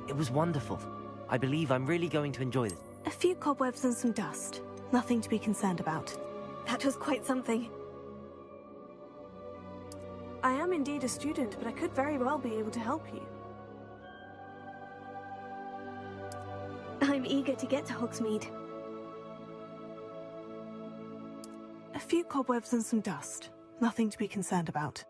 It was wonderful. I believe I'm really going to enjoy this. A few cobwebs and some dust. Nothing to be concerned about. That was quite something. I am indeed a student, but I could very well be able to help you. I'm eager to get to Hogsmeade. A few cobwebs and some dust. Nothing to be concerned about.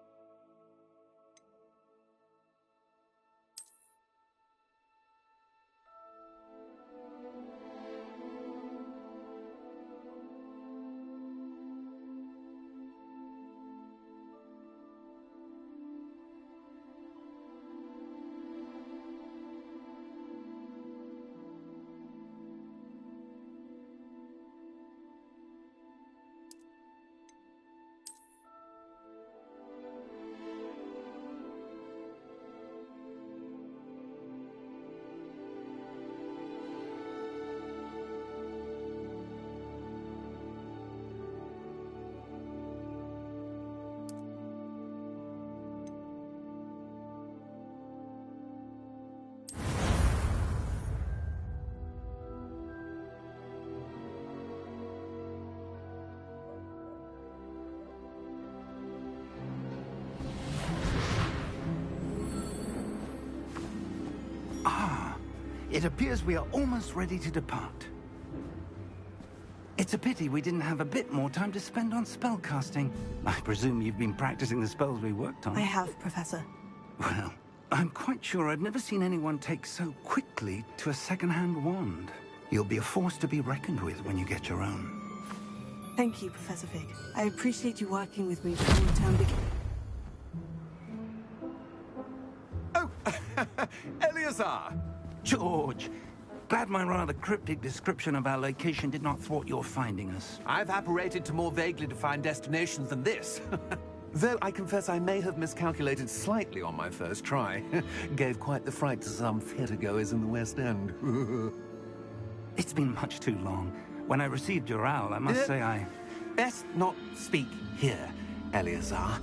It appears we are almost ready to depart. It's a pity we didn't have a bit more time to spend on spellcasting. I presume you've been practicing the spells we worked on. I have, Professor. Well, I'm quite sure I've never seen anyone take so quickly to a second-hand wand. You'll be a force to be reckoned with when you get your own. Thank you, Professor Fig. I appreciate you working with me before the term begins. Oh, Eleazar! George, glad my rather cryptic description of our location did not thwart your finding us. I've apparated to more vaguely defined destinations than this. Though I confess I may have miscalculated slightly on my first try. Gave quite the fright to some theatergoers in the West End. It's been much too long. When I received your owl, I must say I... Best not speak here, Eleazar.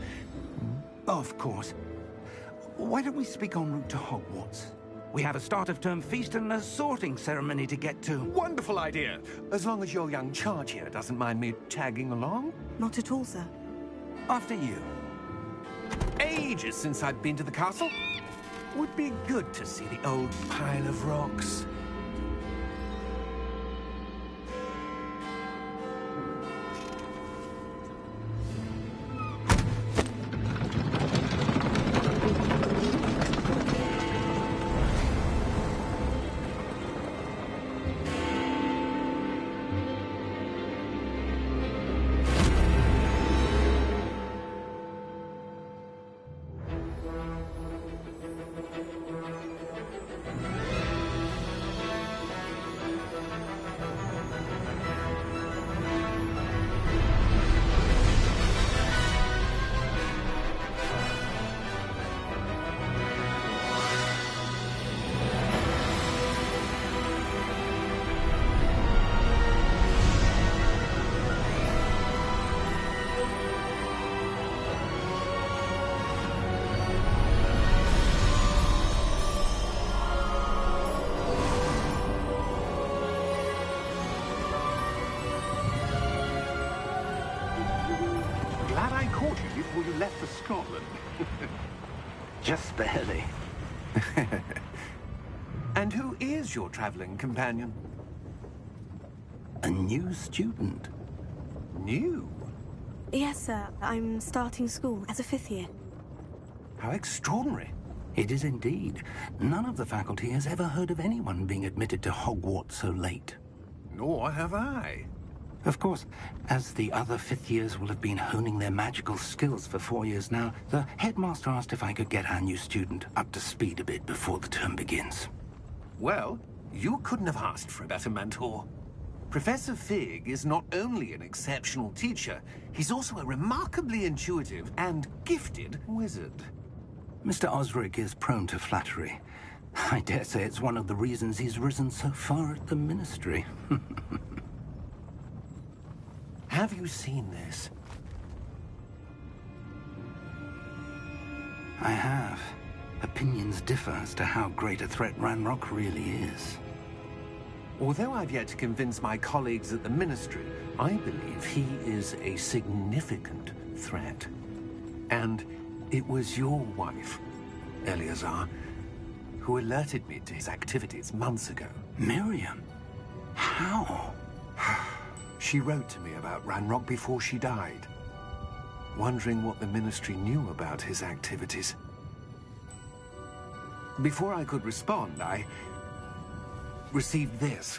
Of course. Why don't we speak en route to Hogwarts? We have a start-of-term feast and a sorting ceremony to get to. Wonderful idea! As long as your young charge here doesn't mind me tagging along. Not at all, sir. After you. Ages since I've been to the castle. Would be good to see the old pile of rocks. Glad I caught you before you left for Scotland. Just barely. And who is your traveling companion? A new student. New? Yes, sir. I'm starting school as a 5th year. How extraordinary. It is indeed. None of the faculty has ever heard of anyone being admitted to Hogwarts so late. Nor have I. Of course, as the other 5th years will have been honing their magical skills for 4 years now, the headmaster asked if I could get our new student up to speed a bit before the term begins. Well, you couldn't have asked for a better mentor. Professor Fig is not only an exceptional teacher, he's also a remarkably intuitive and gifted wizard. Mr. Osric is prone to flattery. I dare say it's one of the reasons he's risen so far at the Ministry. Have you seen this? I have. Opinions opinions differ as to how great a threat Ranrock really is. Although I've yet to convince my colleagues at the Ministry, I believe he is a significant threat. And it was your wife, Eleazar, who alerted me to his activities months ago. Miriam? How? She wrote to me about Ranrock before she died, wondering what the Ministry knew about his activities. Before I could respond, I received this.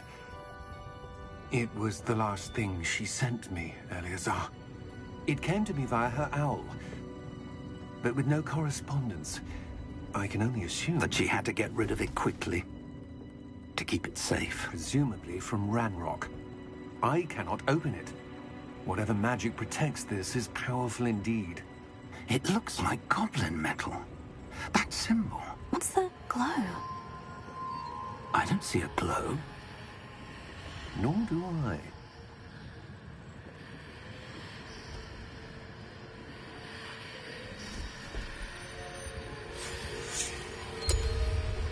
It was the last thing she sent me, Eleazar. It came to me via her owl, but with no correspondence. I can only assume That she had to get rid of it quickly, to keep it safe. presumably from Ranrock. I cannot open it. Whatever magic protects this is powerful indeed. It looks like goblin metal. That symbol. What's the glow? I don't see a glow. Nor do I.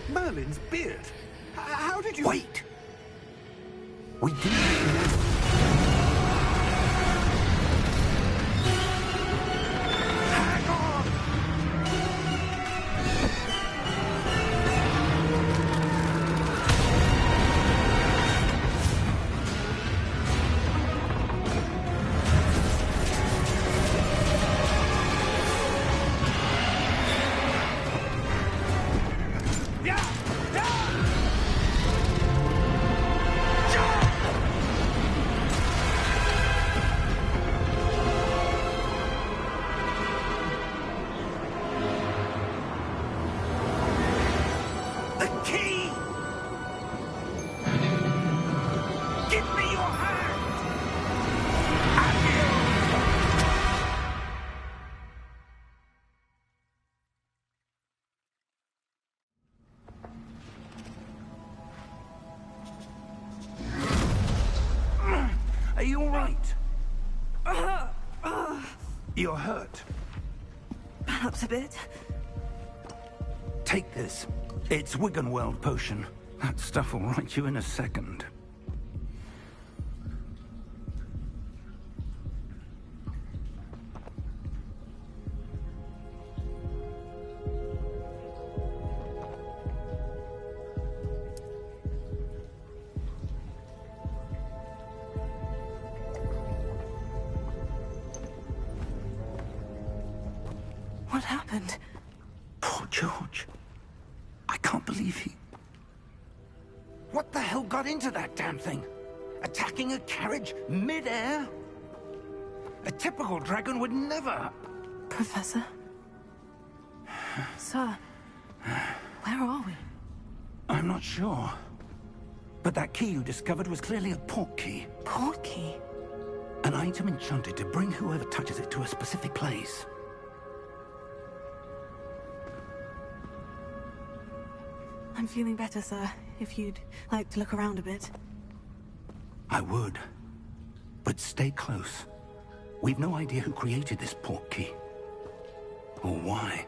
Merlin's beard. How did you... Wait! We didn't... Hang on! The key! Give me your hand! Are you all right? You're hurt. Perhaps a bit. Take this. It's Wiggenweld potion. That stuff will right you in a second. What happened? Poor George. I can't believe he... What the hell got into that damn thing? Attacking a carriage mid-air? A typical dragon would never... Professor? Sir, where are we? I'm not sure. But that key you discovered was clearly a port key. Port key? An item enchanted to bring whoever touches it to a specific place. I'm feeling better, sir. If you'd like to look around a bit. I would. But stay close. We've no idea who created this port key. Or why.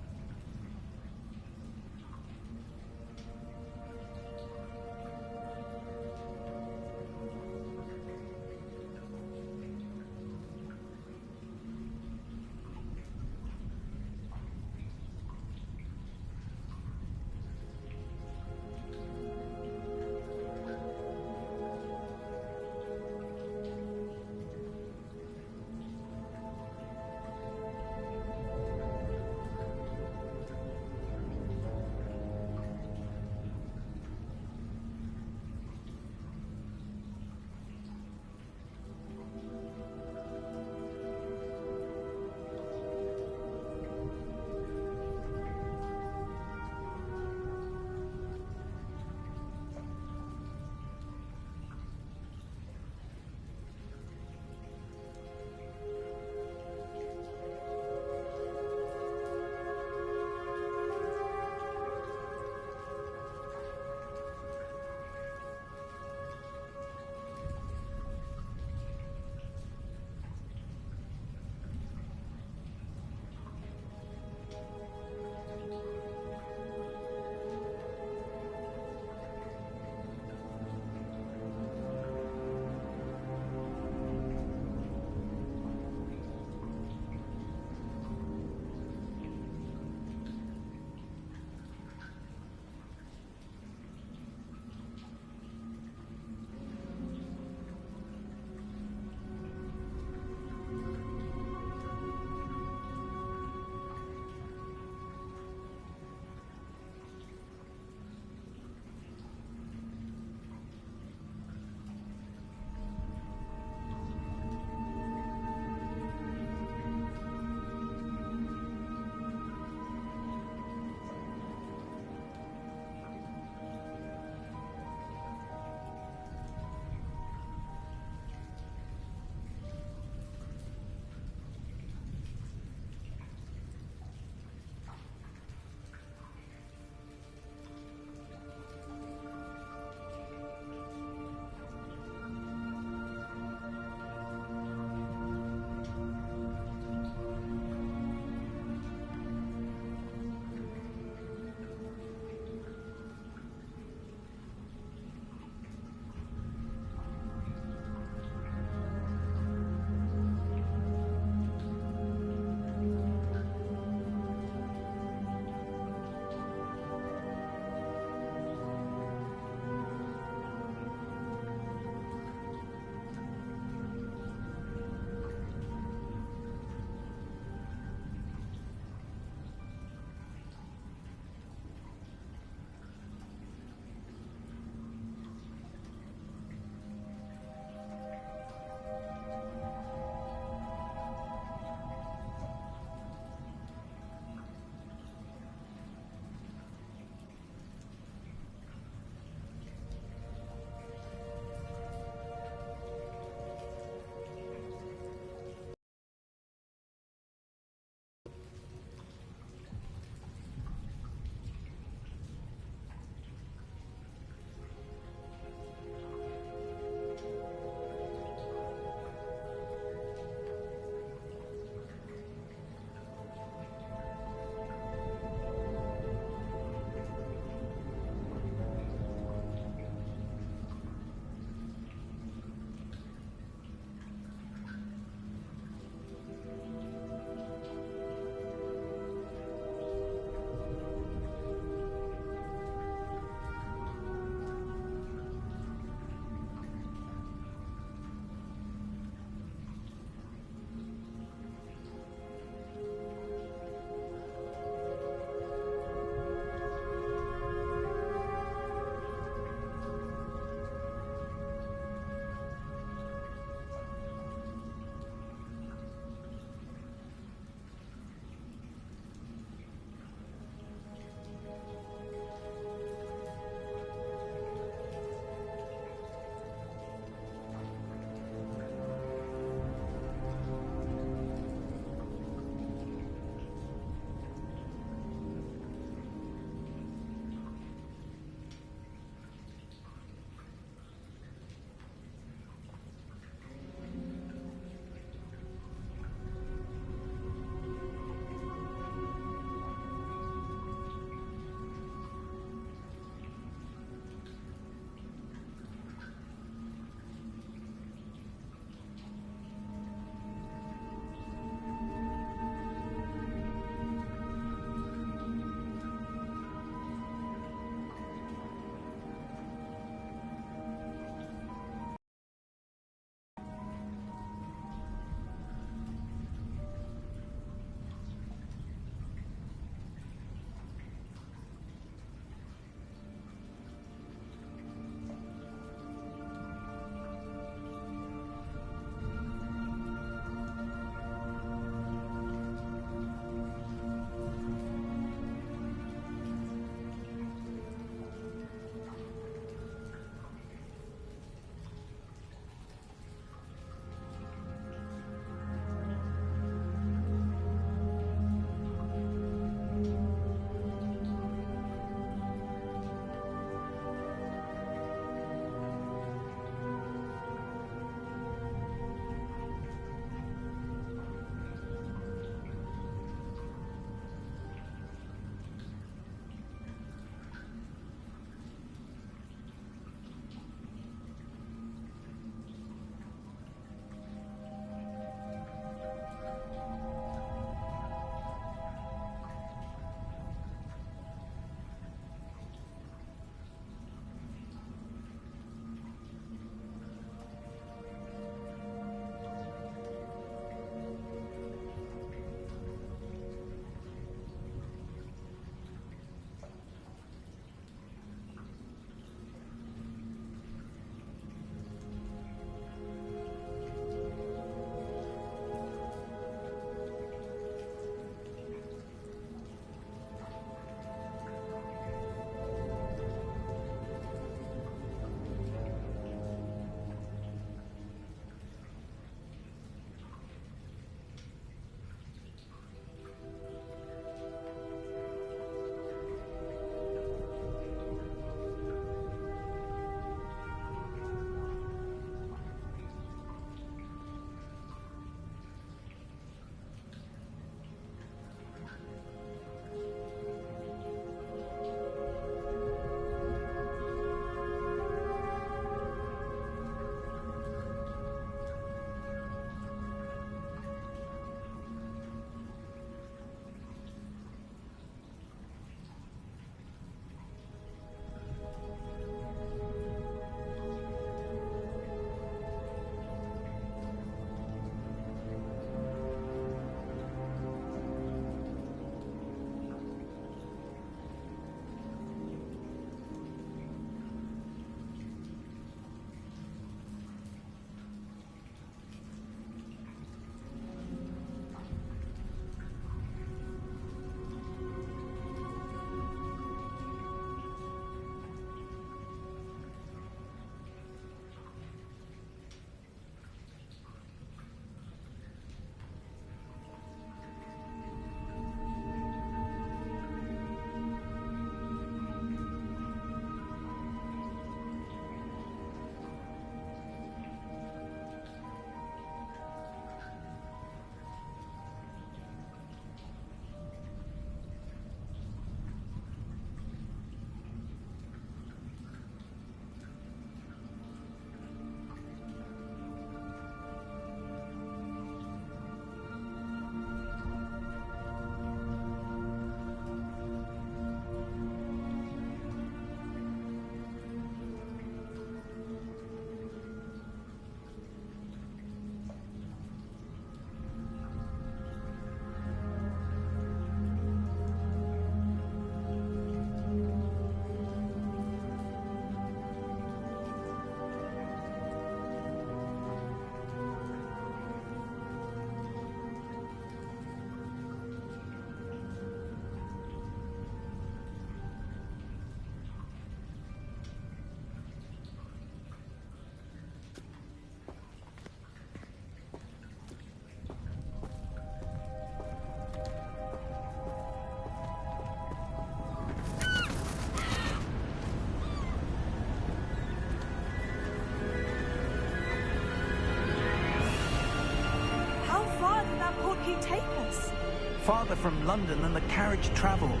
farther from London than the carriage travelled.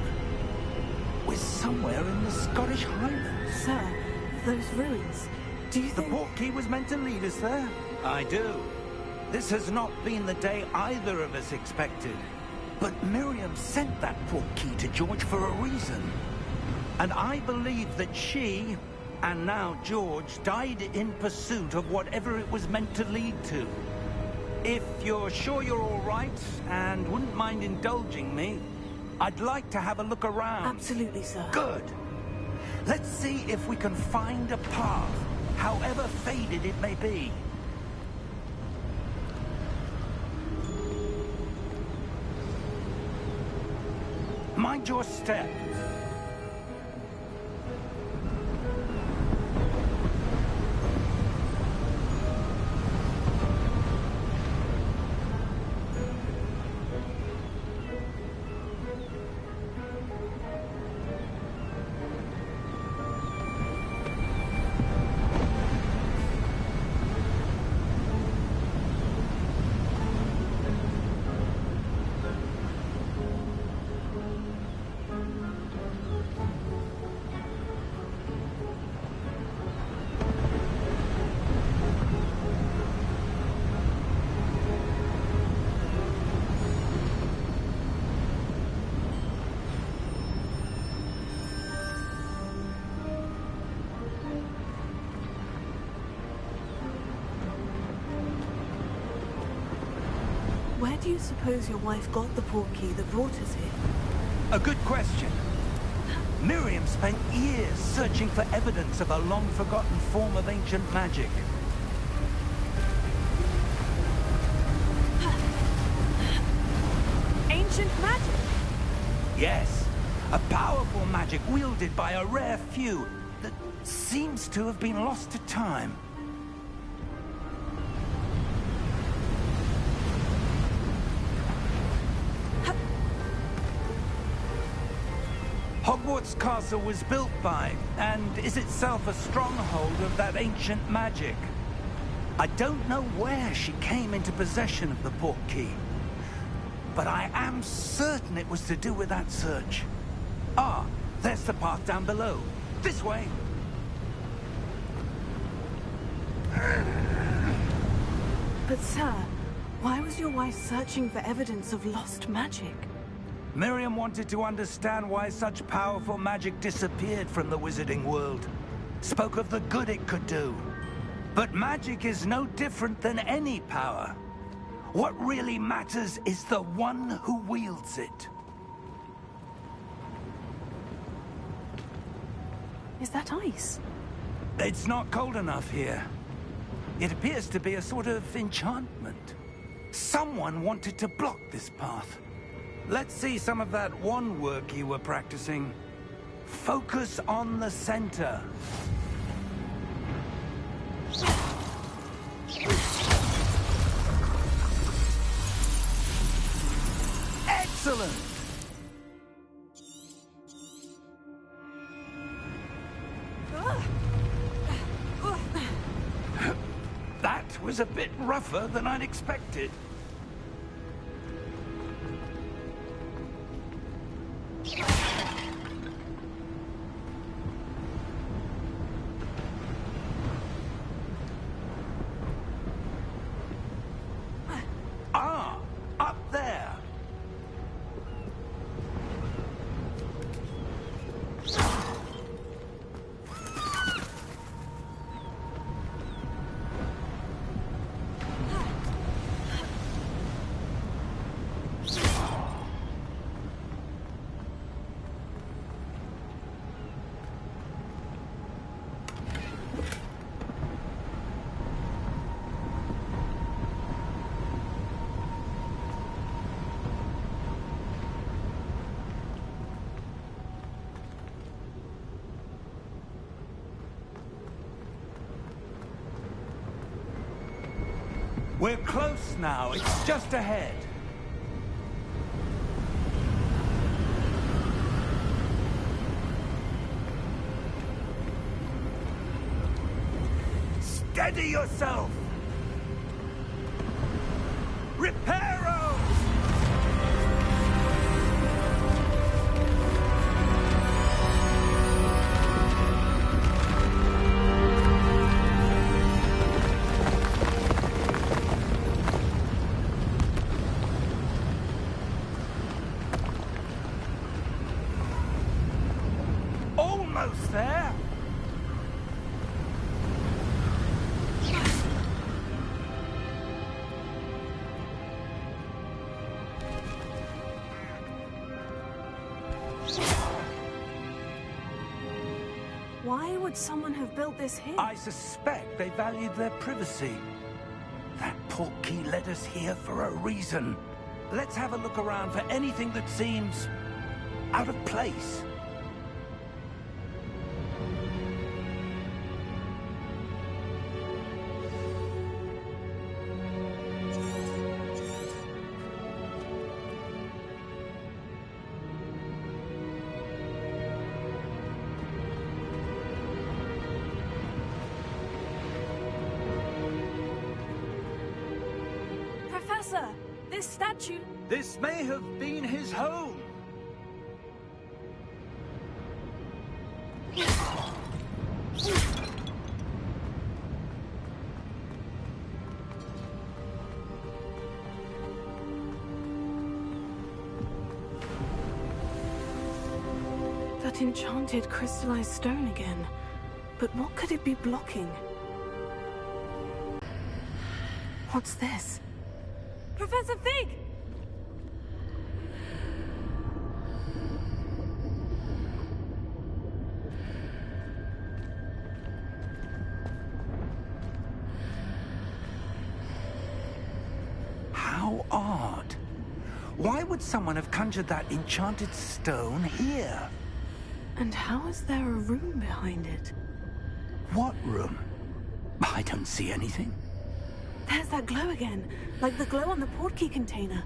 We're somewhere in the Scottish Highlands. Sir, those ruins. Do you The think... portkey was meant to lead us there? I do. This has not been the day either of us expected. But Miriam sent that portkey to George for a reason. And I believe that she, and now George, died in pursuit of whatever it was meant to lead to. If you're sure you're all right, and wouldn't mind indulging me, I'd like to have a look around. Absolutely, sir. Good. Let's see if we can find a path, however faded it may be. Mind your step. Where do you suppose your wife got the portkey that brought us here? A good question. Miriam spent years searching for evidence of a long-forgotten form of ancient magic. Ancient magic? Yes, a powerful magic wielded by a rare few that seems to have been lost to time. Hogwarts Castle was built by, and is itself a stronghold of that ancient magic. I don't know where she came into possession of the portkey, but I am certain it was to do with that search. Ah, there's the path down below. This way. But sir, why was your wife searching for evidence of lost magic? Miriam wanted to understand why such powerful magic disappeared from the wizarding world. Spoke of the good it could do. But magic is no different than any power. What really matters is the one who wields it. Is that ice? It's not cold enough here. It appears to be a sort of enchantment. Someone wanted to block this path. Let's see some of that wand work you were practicing. Focus on the center. Excellent! That was a bit rougher than I'd expected. Ah, up there. We're close now. It's just ahead. Steady yourself! Reparo! close there. Why would someone have built this here? I suspect they valued their privacy. That portkey led us here for a reason. Let's have a look around for anything that seems out of place. Professor, this statue... This may have been his home. That enchanted crystallized stone again. But what could it be blocking? What's this? Professor Fig! How odd. Why would someone have conjured that enchanted stone here? And how is there a room behind it? What room? I don't see anything. There's that glow again, like the glow on the portkey container.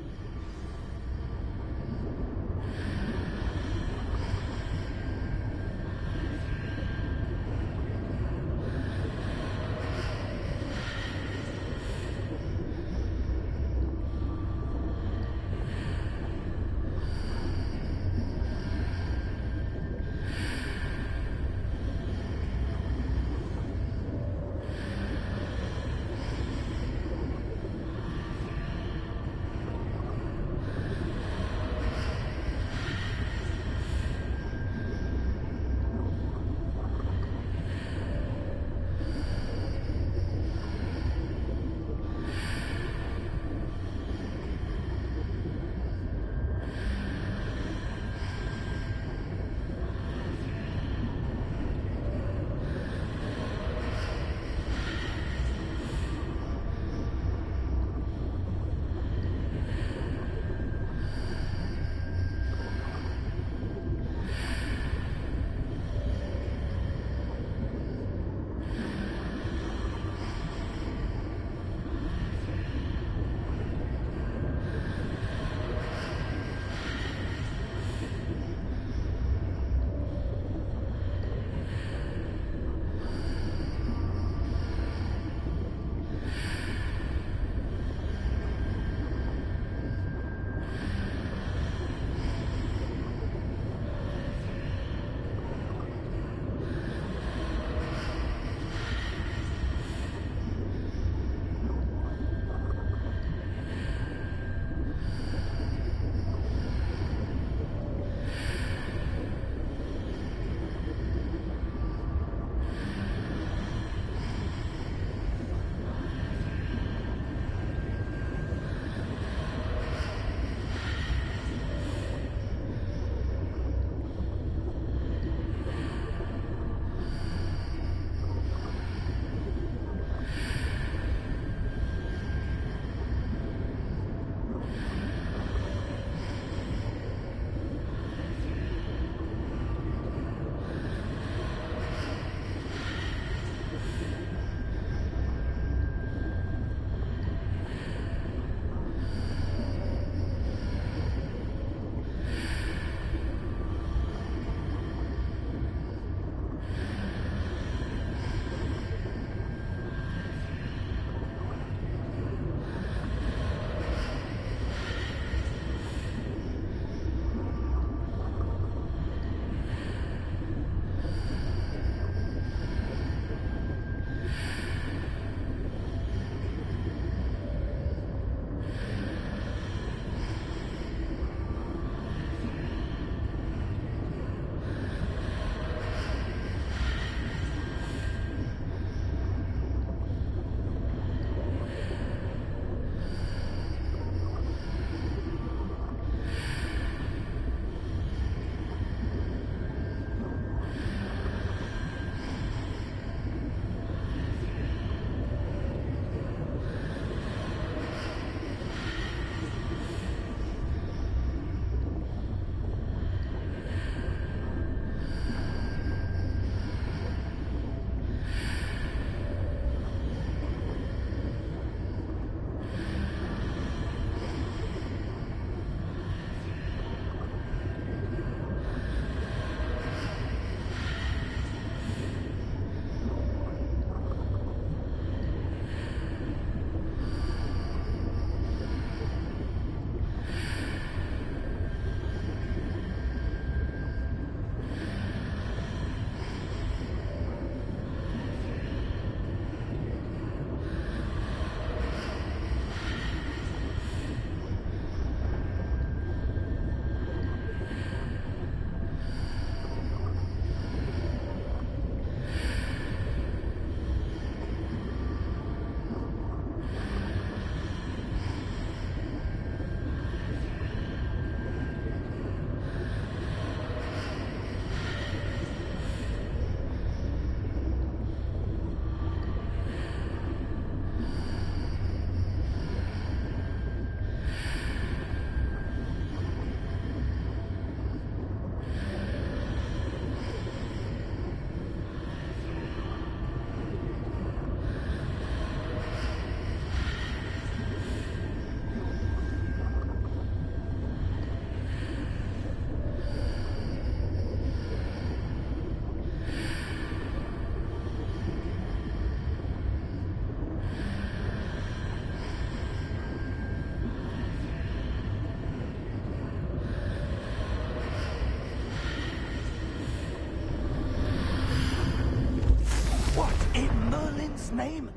hell's name?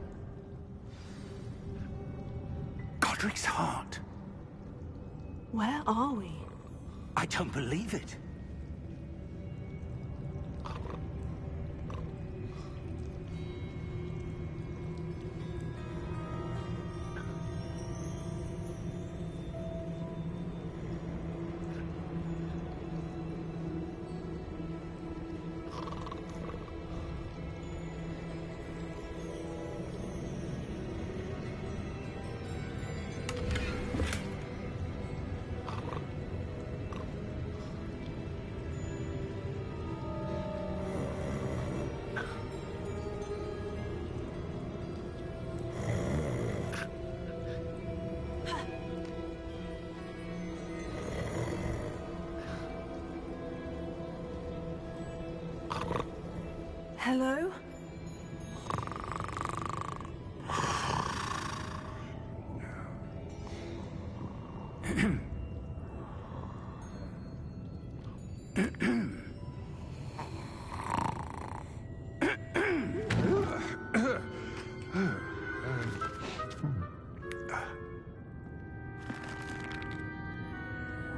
Godric's heart. Where are we? I don't believe it. Hello?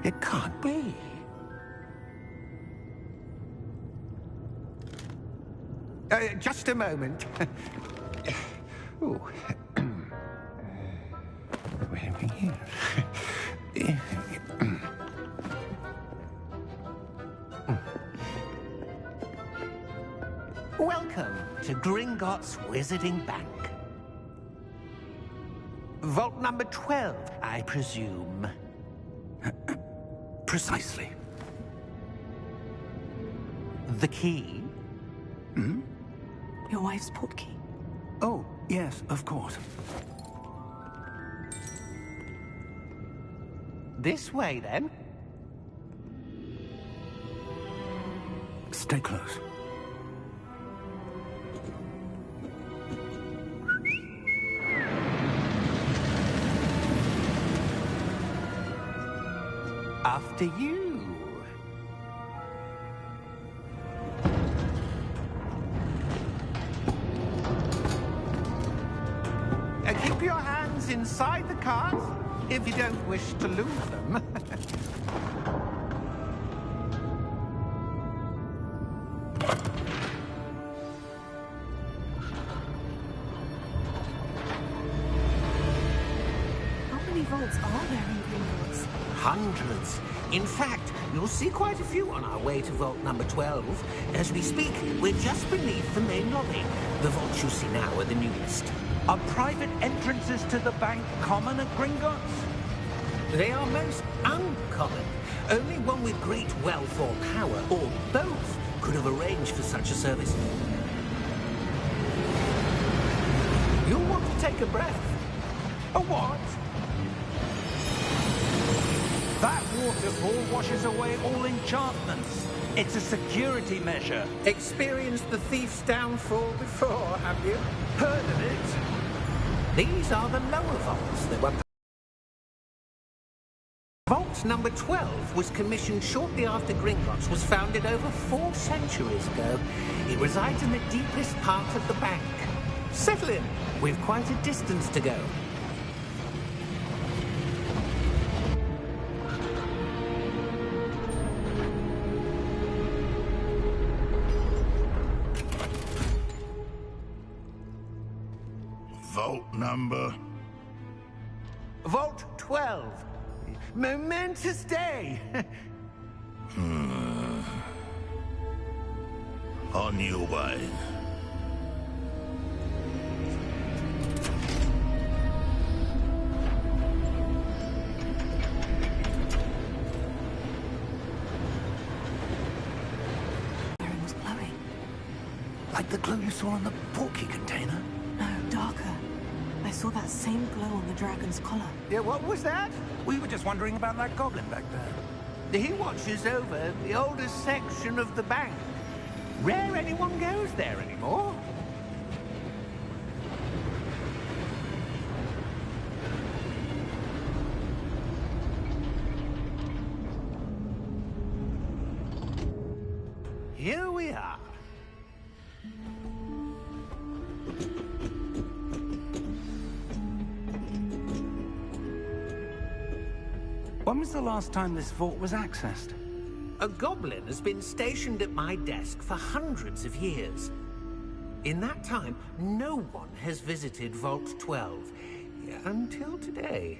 It can't be. Just a moment. Oh. Wait a minute here. Welcome to Gringotts Wizarding Bank. Vault number 12, I presume. Precisely. The key? Hmm? Your wife's portkey. Oh, yes, of course. This way, then. Stay close. After you. Keep your hands inside the cart if you don't wish to lose them. How many vaults are there in Gringotts? Hundreds. In fact, you'll see quite a few on our way to vault number 12. As we speak, we're just beneath the main lobby. The vaults you see now are the newest. Are private entrances to the bank common at Gringotts? They are most uncommon. Only one with great wealth or power, or both, could have arranged for such a service. You'll want to take a breath. A what? That waterfall washes away all enchantments. It's a security measure. Experienced the thief's downfall before, have you? Heard of it? These are the lower vaults that were... Vault number 12 was commissioned shortly after Gringotts was founded over 4 centuries ago. It resides in the deepest part of the bank. Settle in. We've quite a distance to go. Vault number? Vault 12. Momentous day. On your way. It was glowing. Like the glow you saw on the portkey container? No, darker. I saw that same glow on the dragon's collar. Yeah, what was that? We were just wondering about that goblin back there. He watches over the oldest section of the bank. Rare anyone goes there anymore. Here we are. When was the last time this vault was accessed? A goblin has been stationed at my desk for hundreds of years. In that time, no one has visited Vault 12, until today.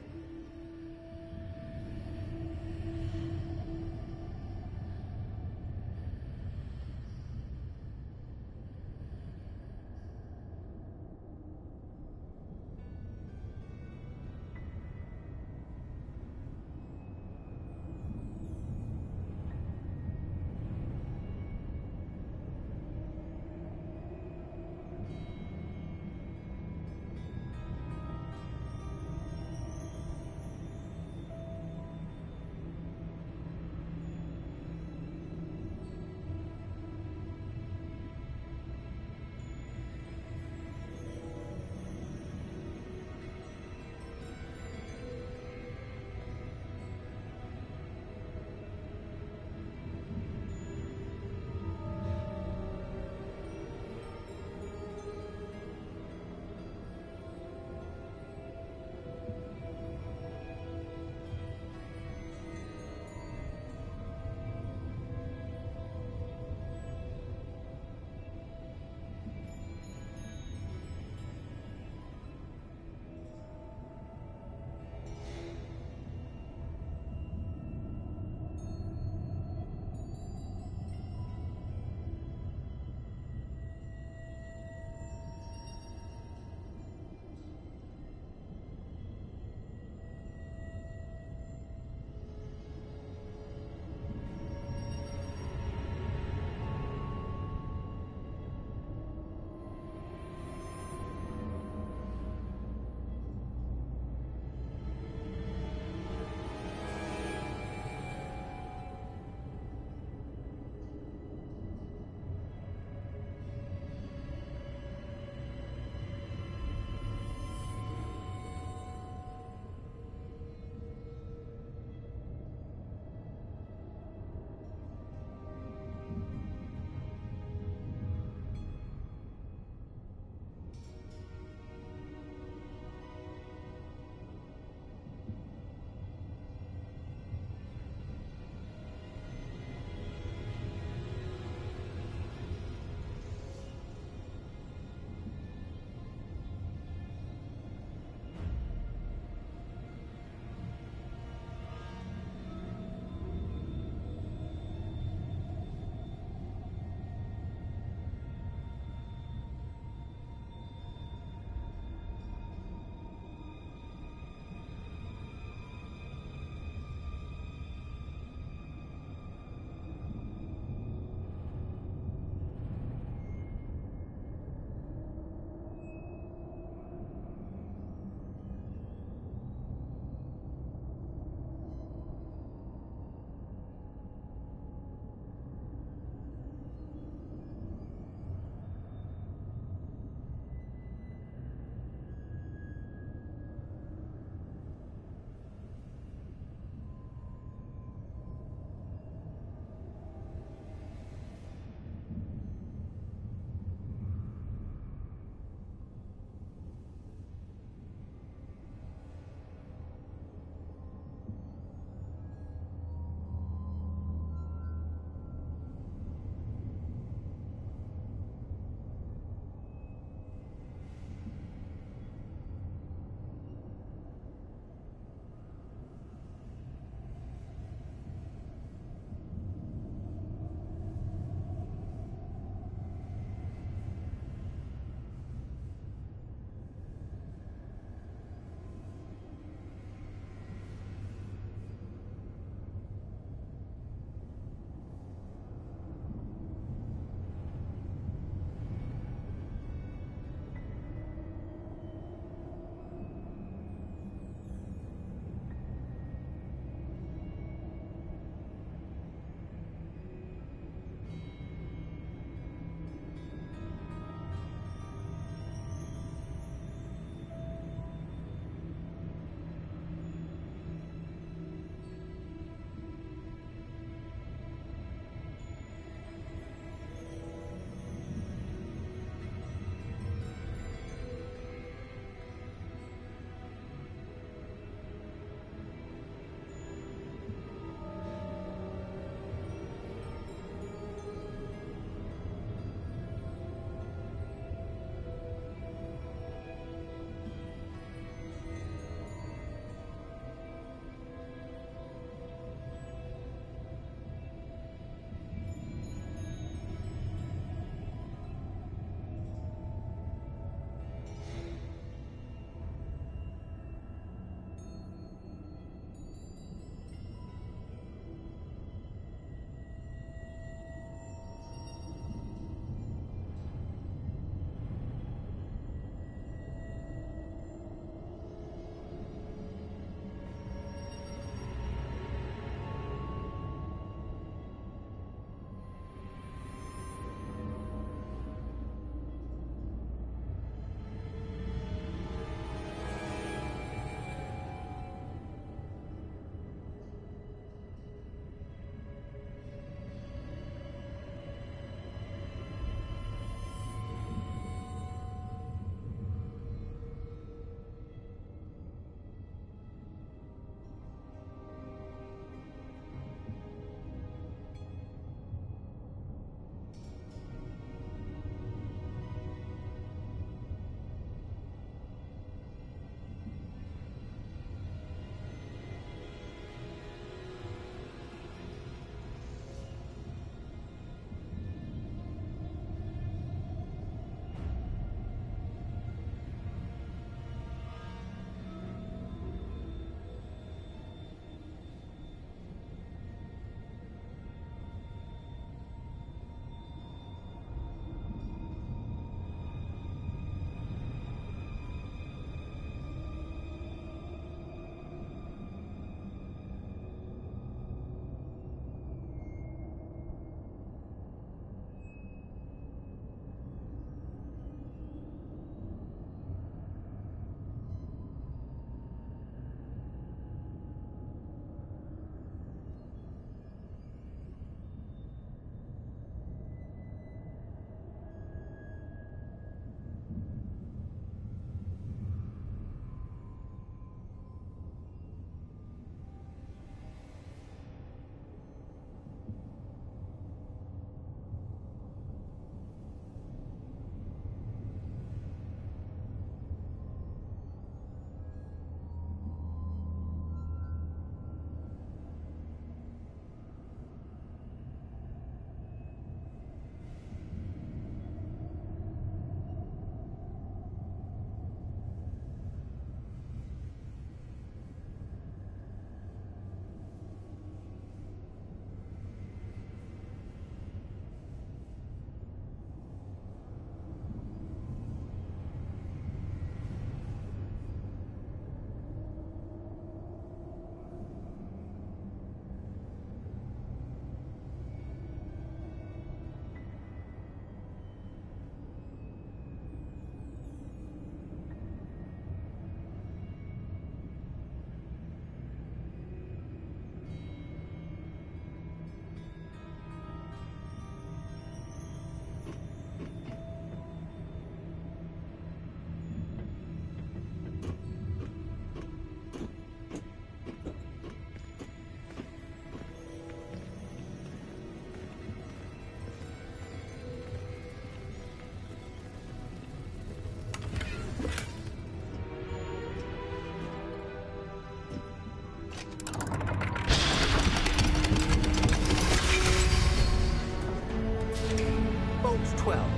Vault 12.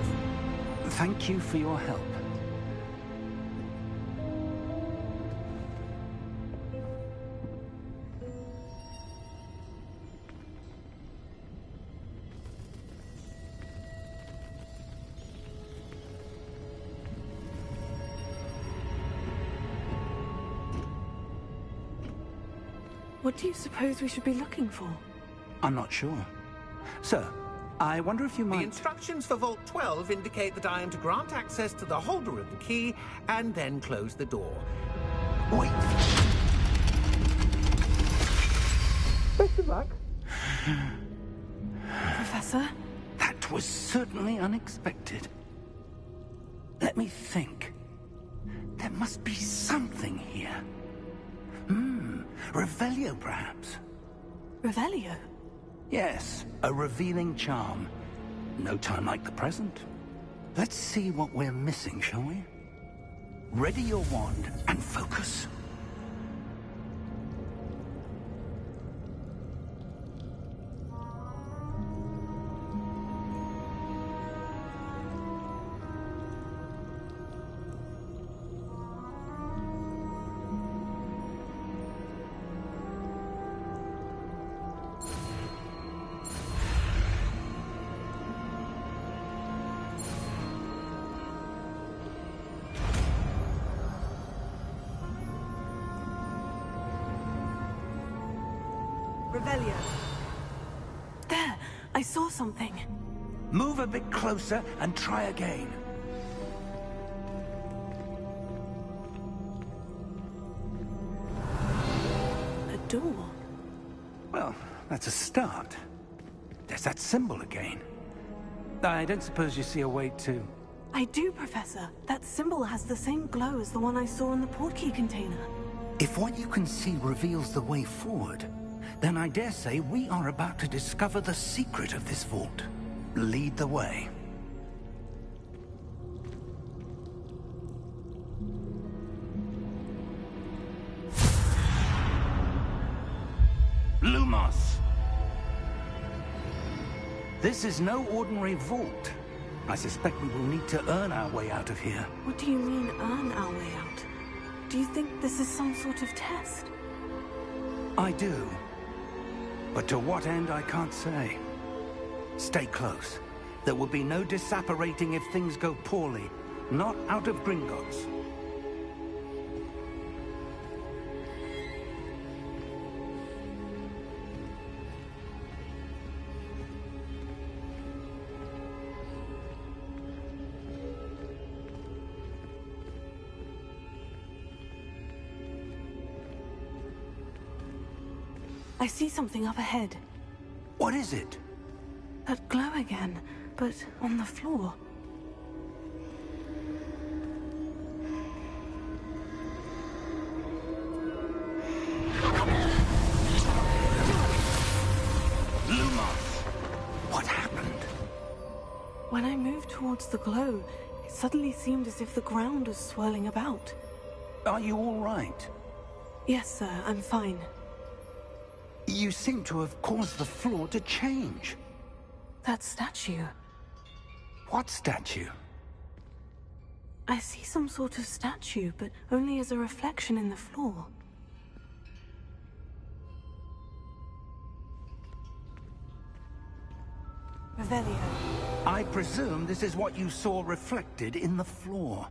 Thank you for your help. What do you suppose we should be looking for? I'm not sure. Sir, I wonder if you The might... instructions for Vault 12 indicate that I am to grant access to the holder of the key and then close the door. Wait! Best of luck. Professor? That was certainly unexpected. Let me think. There must be something here. Revelio, perhaps? Revelio? Yes, a revealing charm. No time like the present. Let's see what we're missing, shall we? Ready your wand and focus. Revelio. There! I saw something. Move a bit closer and try again. A door. Well, that's a start. There's that symbol again. I don't suppose you see a way to... I do, Professor. That symbol has the same glow as the one I saw in the portkey container. If what you can see reveals the way forward, then I dare say we are about to discover the secret of this vault. Lead the way. Lumos! This is no ordinary vault. I suspect we will need to earn our way out of here. What do you mean, earn our way out? Do you think this is some sort of test? I do. But to what end, I can't say. Stay close. There will be no disapparating if things go poorly. Not out of Gringotts. I see something up ahead. What is it? That glow again, but on the floor. Lumos! What happened? When I moved towards the glow, it suddenly seemed as if the ground was swirling about. Are you all right? Yes, sir, I'm fine. You seem to have caused the floor to change. That statue. What statue? I see some sort of statue, but only as a reflection in the floor. Revelio. I presume this is what you saw reflected in the floor.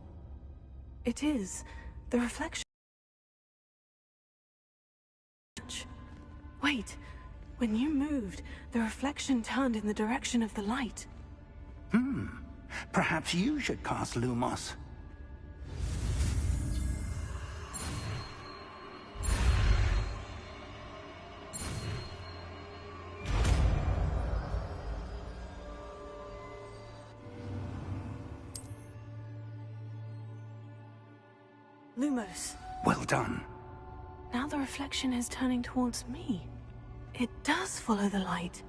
It is. The reflection... Wait. When you moved, the reflection turned in the direction of the light. Perhaps you should cast Lumos. Lumos. Well done. Now the reflection is turning towards me. It does follow the light.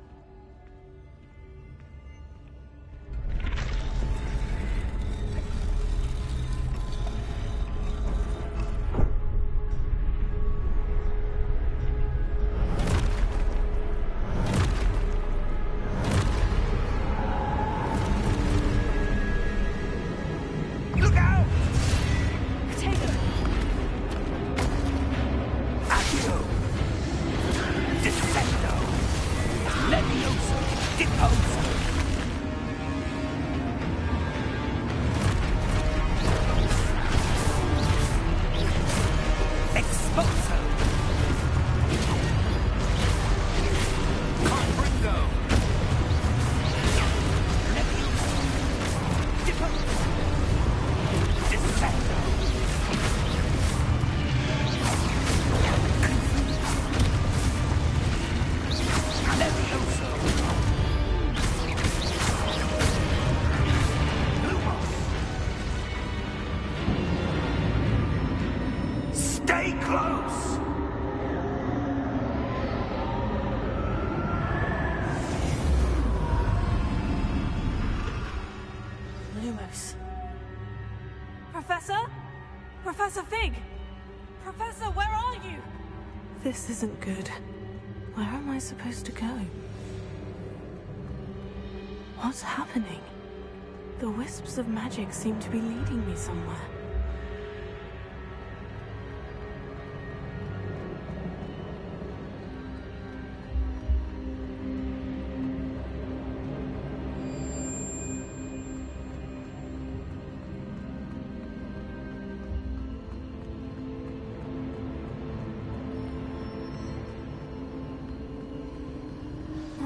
close. Professor? Professor Fig! Professor, where are you? This isn't good. Where am I supposed to go? What's happening? The wisps of magic seem to be leading me somewhere.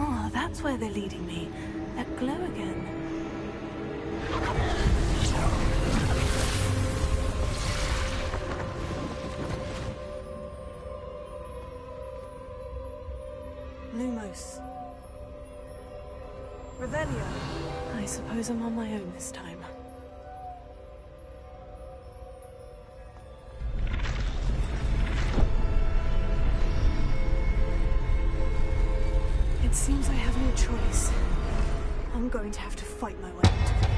Oh, that's where they're leading me. That glow again. Lumos. Revelio. I suppose I'm on my own this time. It seems I have no choice. I'm going to have to fight my way out of here.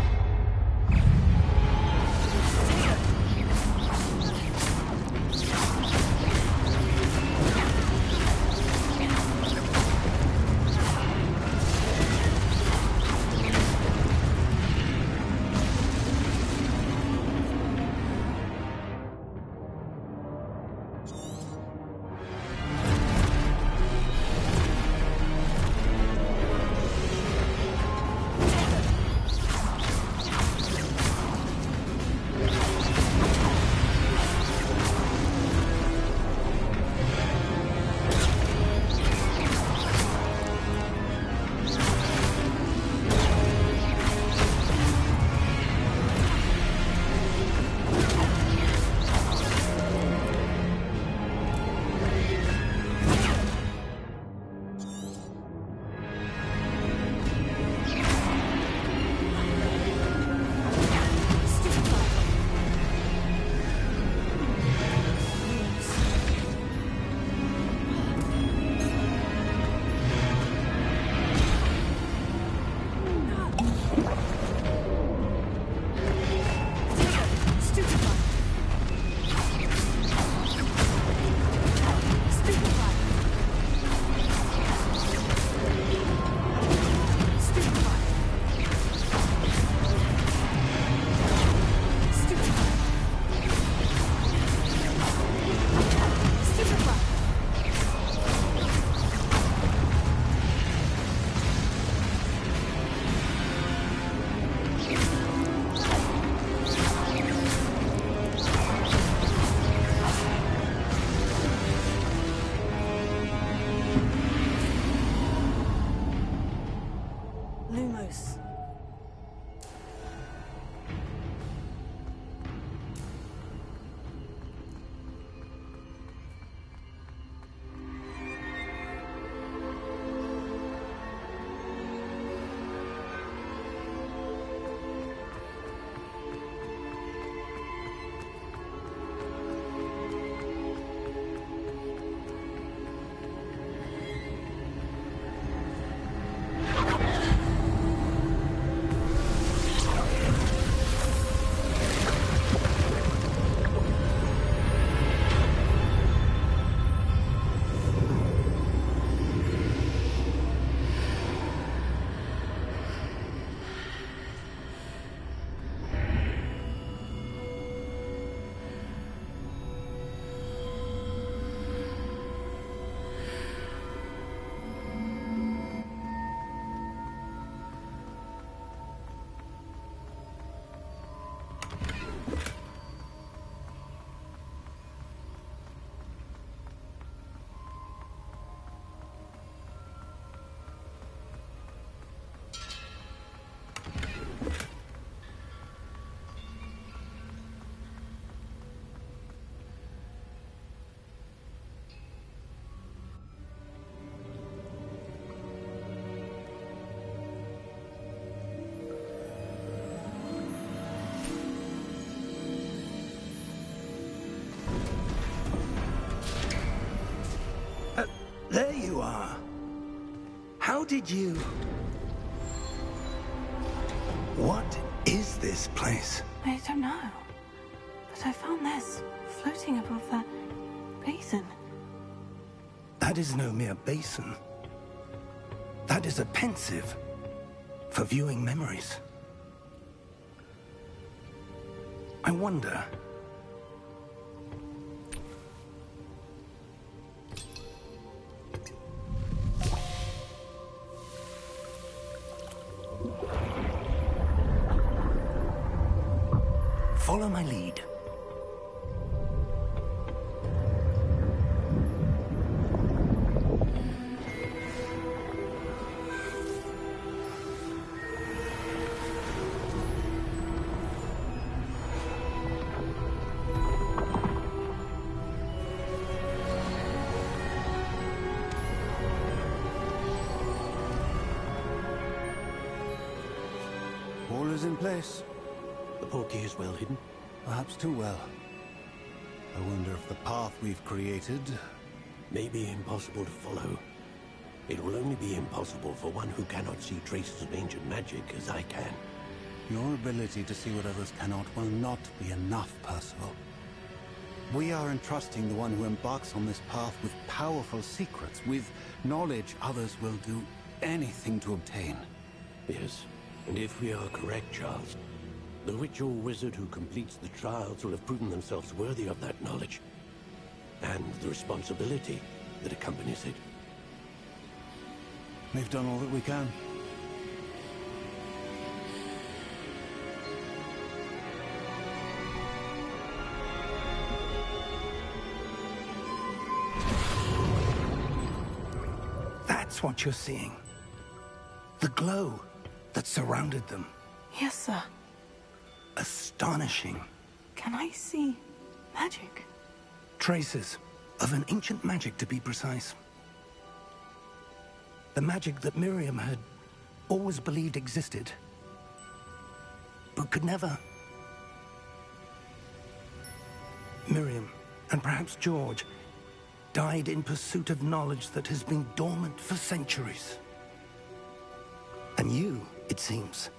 Lumos. There you are. How did you... What is this place? I don't know. But I found this floating above that basin. That is no mere basin. That is a pensive for viewing memories. I wonder... Follow my lead. All is in place. The portkey is well hidden. Perhaps too well. I wonder if the path we've created... May be impossible to follow. It will only be impossible for one who cannot see traces of ancient magic as I can. Your ability to see what others cannot will not be enough, Percival. We are entrusting the one who embarks on this path with powerful secrets, with knowledge others will do anything to obtain. Yes, and if we are correct, Charles, the witch or wizard who completes the trials will have proven themselves worthy of that knowledge, and the responsibility that accompanies it. We've done all that we can. That's what you're seeing. The glow that surrounded them. Yes, sir. Astonishing. Can I see magic? Traces of an ancient magic, to be precise. The magic that Miriam had always believed existed, but could never. Miriam, and perhaps George, died in pursuit of knowledge that has been dormant for centuries. And you, it seems,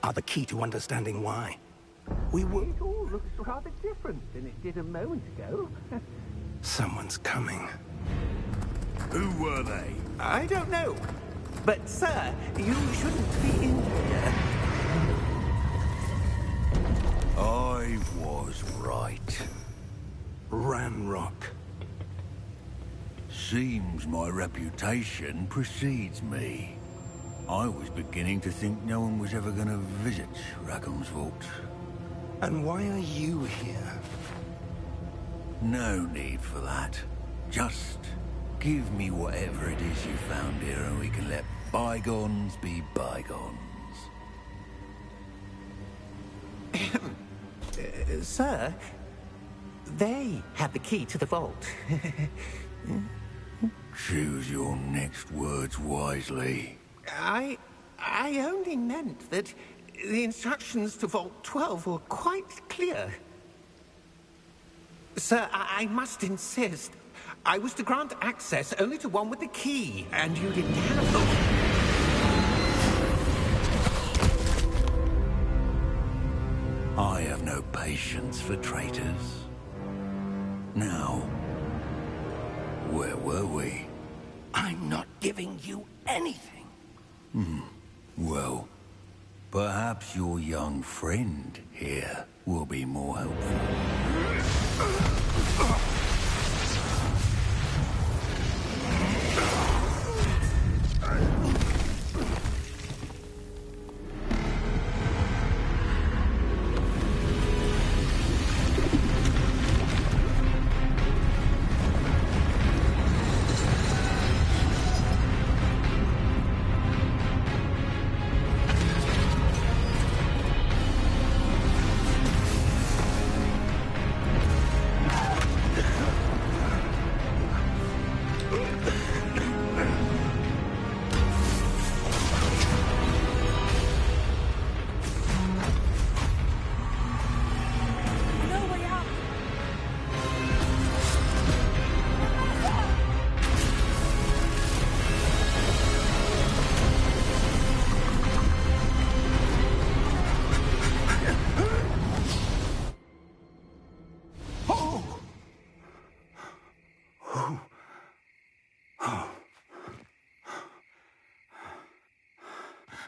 are the key to understanding why. We were... It all looks rather different than it did a moment ago. Someone's coming. Who were they? I don't know. But, sir, you shouldn't be in here. I was right. Ranrock. Seems my reputation precedes me. I was beginning to think no one was ever going to visit Rackham's vault. And why are you here? No need for that. Just give me whatever it is you found here and we can let bygones be bygones. Sir, they have the key to the vault. Choose your next words wisely. I only meant that the instructions to Vault 12 were quite clear. Sir, I must insist. I was to grant access only to one with the key, and you didn't have them. I have no patience for traitors. Now, where were we? I'm not giving you anything. Well, perhaps your young friend here will be more helpful.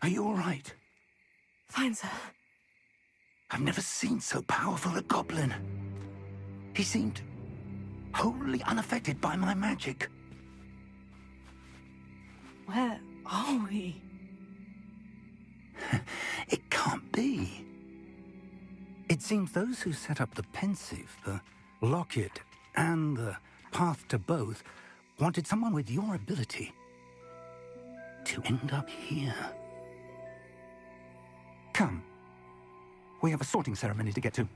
Are you all right? Fine, sir. I've never seen so powerful a goblin. He seemed wholly unaffected by my magic. Where are we? It can't be. It seems those who set up the pensive, the locket, and the path to both wanted someone with your ability to end up here. Come. We have a sorting ceremony to get to.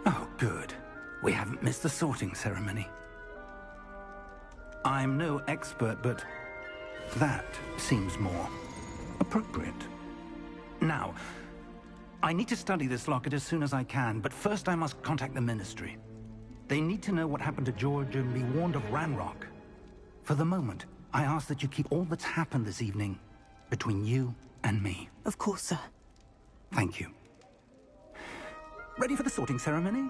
Oh, good. We haven't missed the sorting ceremony. I'm no expert, but that seems more appropriate. Now, I need to study this locket as soon as I can, but first I must contact the Ministry. They need to know what happened to George and be warned of Ranrock. For the moment, I ask that you keep all that's happened this evening between you and me. Of course, sir. Thank you. Ready for the sorting ceremony?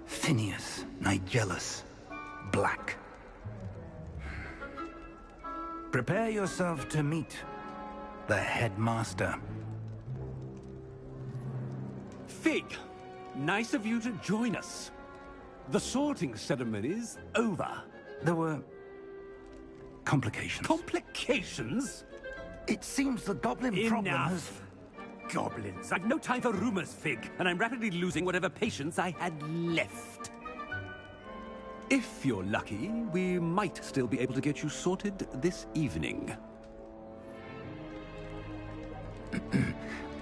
Phineas, Nigellus, Black. Prepare yourself to meet the headmaster. Fig, nice of you to join us. The sorting ceremony's over. There were complications. Complications? It seems the goblin problem has... Enough! Goblins. I've no time for rumors, Fig, and I'm rapidly losing whatever patience I had left. If you're lucky, we might still be able to get you sorted this evening.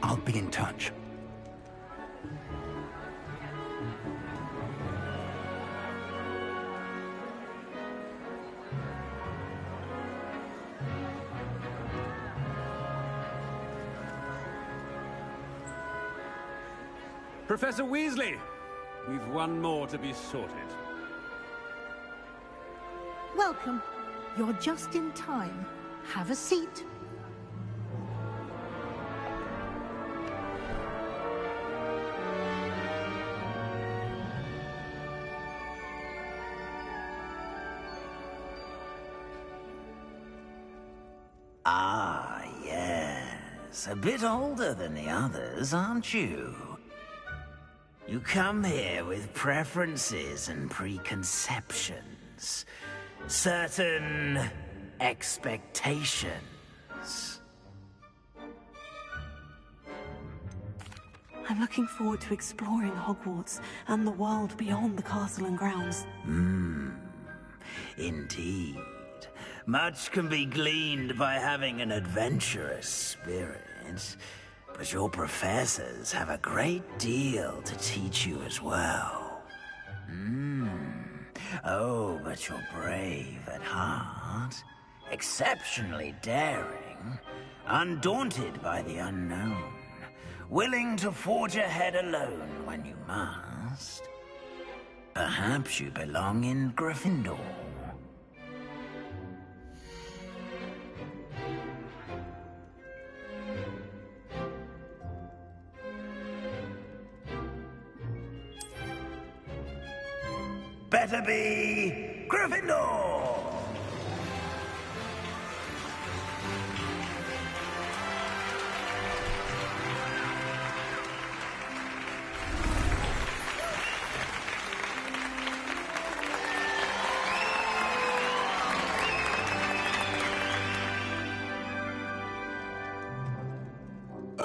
I'll be in touch. Professor Weasley, we've one more to be sorted. Welcome. You're just in time. Have a seat. Ah, yes. A bit older than the others, aren't you? You come here with preferences and preconceptions. Certain expectations. I'm looking forward to exploring Hogwarts and the world beyond the castle and grounds. Indeed. Much can be gleaned by having an adventurous spirit, but your professors have a great deal to teach you as well. Oh, but you're brave at heart, exceptionally daring, undaunted by the unknown, willing to forge ahead alone when you must. Perhaps you belong in Gryffindor. Better be Gryffindor!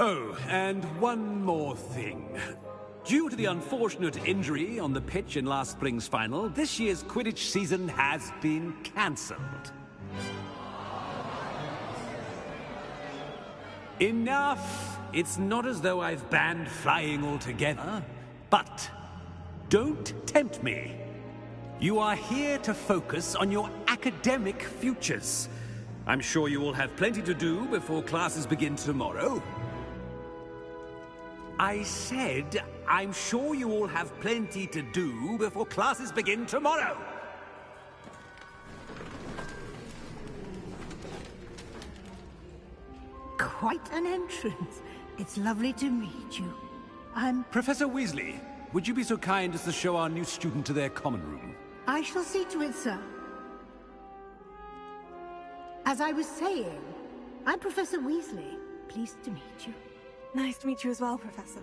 Oh, and one more thing. Due to the unfortunate injury on the pitch in last spring's final, this year's Quidditch season has been cancelled. Enough! It's not as though I've banned flying altogether. But don't tempt me. You are here to focus on your academic futures. I'm sure you will have plenty to do before classes begin tomorrow. I said, I'm sure you all have plenty to do before classes begin tomorrow. Quite an entrance. It's lovely to meet you. I'm... Professor Weasley, would you be so kind as to show our new student to their common room? I shall see to it, sir. As I was saying, I'm Professor Weasley. Pleased to meet you. Nice to meet you as well, Professor.